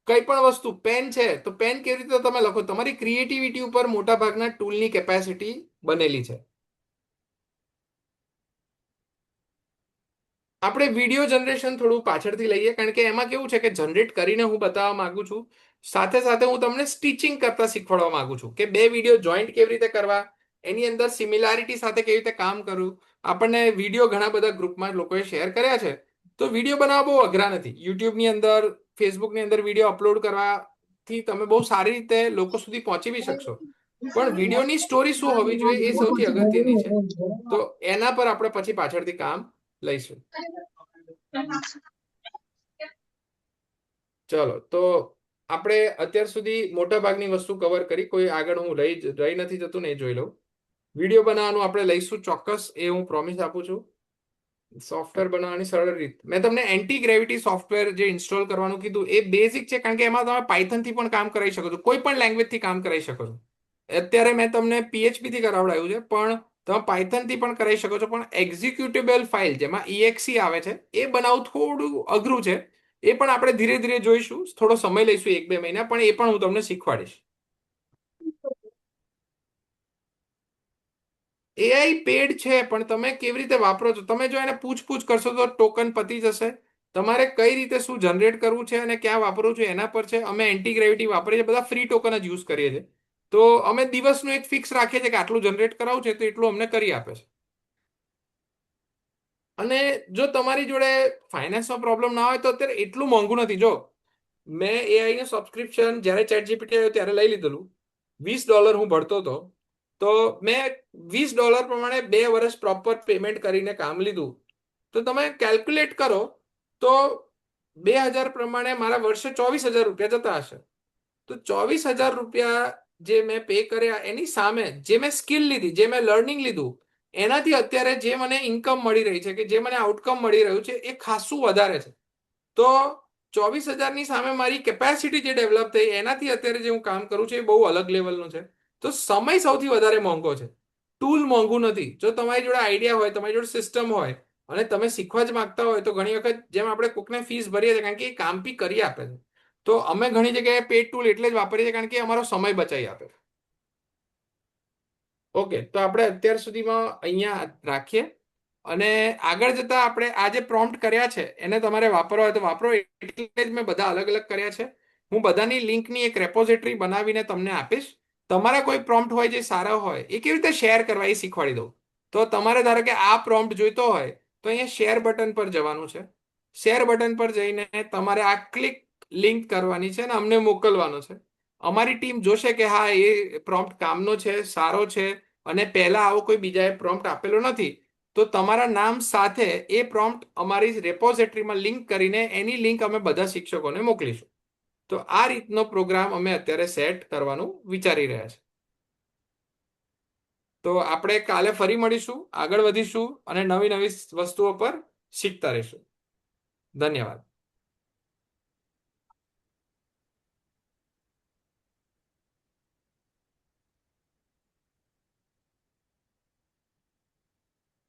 કઈ પણ વસ્તુ, પેન છે તો પેન કેવી રીતે તમે લખો, તમારી ક્રિએટિવિટી ઉપર મોટા ભાગના ટૂલની કેપેસિટી બનેલી છે. આપણે વિડીયો જનરેશન થોડું પાછળથી લઈએ, કારણ કે એમાં કેવું છે કે જનરેટ કરીને હું બતાવવા માંગુ છું. સાથે સાથે હું તમને સ્ટિચિંગ કરતા શીખવાડવા માંગુ છું કે બે વિડીયો જોઈન્ટ કેવી રીતે કરવા, એની અંદર સિમિલારિટી સાથે કેવી રીતે કામ કરવું. આપણને વિડીયો ઘણા બધા ગ્રુપમાં લોકોએ શેર કર્યા છે, તો વિડીયો બનાવવા બહુ અઘરા નથી. યુટ્યુબની અંદર, ફેસબુકની અંદર વિડીયો અપલોડ કરવાથી તમે બહુ સારી રીતે લોકો સુધી પહોંચી બી શકશો. પણ વિડીયોની સ્ટોરી શું હોવી જોઈએ એ સૌથી અગત્યની છે. તો એના પર આપણે પછી પાછળથી કામ લઈશું. ચલો, તો આપણે અત્યાર સુધી મોટા ભાગની વસ્તુ કવર કરી. કોઈ આગળ હું રહી નથી જતું ને, એ જોઈ લઉં. વિડીયો બનાવવાનું આપણે લઈશું ચોક્કસ, એ હું પ્રોમિસ આપું છું. સોફ્ટવેર બનાવવાની સરળ રીત, મેં તમને એન્ટી ગ્રેવિટી સોફ્ટવેર જે ઇન્સ્ટોલ કરવાનું કીધું, એ બેઝિક છે, કારણ કે એમાં તમે પાયથનથી પણ કામ કરાવી શકો છો, કોઈ પણ લેંગ્વેજથી કામ કરાવી શકો છો. અત્યારે મેં તમને PHP થી કરાવડાવ્યું છે, પણ તમે પાયથનથી પણ કરાવી શકો છો. પણ એક્ઝિક્યુટેબલ ફાઇલ જેમાં EXE આવે છે, એ બનાવવું થોડું અઘરું છે. એ પણ આપણે ધીરે ધીરે જોઈશું. થોડો સમય લઈશું, 1-2 મહિના, પણ એ પણ હું તમને શીખવાડીશ. એઆઈ પેડ છે, પણ તમે કેવી રીતે વાપરો છો? તમે જો એને પૂછપૂછ કરશો તો ટોકન પતી જશે. તમારે કઈ રીતે શું જનરેટ કરવું છે અને ક્યાં વાપરવું છે એના પર છે. અમે એન્ટી ગ્રેવિટી વાપરીએ છીએ, બધા ફ્રી ટોકન જ યુઝ કરીએ છીએ. તો અમે દિવસનું એક ફિક્સ રાખીએ છીએ કે આટલું જનરેટ કરાવવું છે, તો એટલું અમને કરી આપે છે. અને જો તમારી જોડે ફાઇનાન્સનો પ્રોબ્લેમ ના હોય તો અત્યારે એટલું મોંઘું નથી. જો મેં એઆઈ નું સબસ્ક્રિપ્શન જ્યારે ChatGPT આવ્યો ત્યારે લઈ લીધેલું. $20 હું ભરતો હતો, તો મેં $20 પ્રમાણે 2 વર્ષ પ્રોપર પેમેન્ટ કરીને કામ લીધું. તો તમે કેલ્ક્યુલેટ કરો તો 2000 પ્રમાણે મારા વર્ષે ₹24,000 જતા હશે. તો ₹24,000 જે મેં પે કર્યા, એની સામે જે મેં સ્કિલ લીધી, જે મેં લર્નિંગ લીધું, એનાથી અત્યારે જે મને ઇન્કમ મળી રહી છે, કે જે મને આઉટકમ મળી રહ્યું છે, એ ખાસું વધારે છે. તો 24,000ની સામે મારી કેપેસિટી જે ડેવલપ થઈ, એનાથી અત્યારે જે હું કામ કરું છું, એ બહુ અલગ લેવલનું છે. તો સમય સૌથી વધારે મોંઘો છે, ટૂલ મોંઘું નથી. જો તમારી જોડે આઈડિયા હોય, તમારી જોડે સિસ્ટમ હોય અને તમે શીખવા જ માંગતા હોય, તો ઘણી વખત જેમ આપણે કોકને ફીસ ભરીએ છીએ, કારણ કે એ કામ બી કરી આપે છે, તો અમે ઘણી જગ્યાએ પેડ ટૂલ એટલે જ વાપરીએ છીએ, કારણ કે અમારો સમય બચાવી આપે. ઓકે, તો આપણે અત્યાર સુધીમાં અહીંયા રાખીએ. અને આગળ જતા આપણે આ જે પ્રોમ્પ્ટ કર્યા છે એને તમારે વાપરવા હોય તો વાપરો. એટલે જ મેં બધા અલગ અલગ કર્યા છે. હું બધાની લિંકની એક રેપોઝિટરી બનાવીને તમને આપીશ. તમારા કોઈ પ્રોમ્પ્ટ હોય જે સારા હોય, એ કેવી રીતે શેર કરવા એ શીખવાડી દઉં. તો તમારે ધારો કે આ પ્રોમ્પ્ટ જોઈતો હોય તો અહીંયા શેર બટન પર જવાનું છે. શેર બટન પર જઈને તમારે આ ક્લિક લિંક કરવાની છે અને અમને મોકલવાનો છે. અમારી ટીમ જોશે કે હા, એ પ્રોમ્પ્ટ કામનો છે, સારો છે, અને પહેલા આવો કોઈ બીજાએ પ્રોમ્પ્ટ આપેલો નથી, તો તમારા નામ સાથે એ પ્રોમ્પ્ટ અમારી રેપોઝિટરીમાં લિંક કરીને એની લિંક અમે બધા શિક્ષકોને મોકલીશું. તો આ રીતનો પ્રોગ્રામ અમે અત્યારે સેટ કરવાનું વિચારી રહ્યા છે. તો આપણે કાલે ફરી મળીશું, આગળ વધીશું અને નવી નવી વસ્તુઓ પર શીખતા રહીશું. ધન્યવાદ.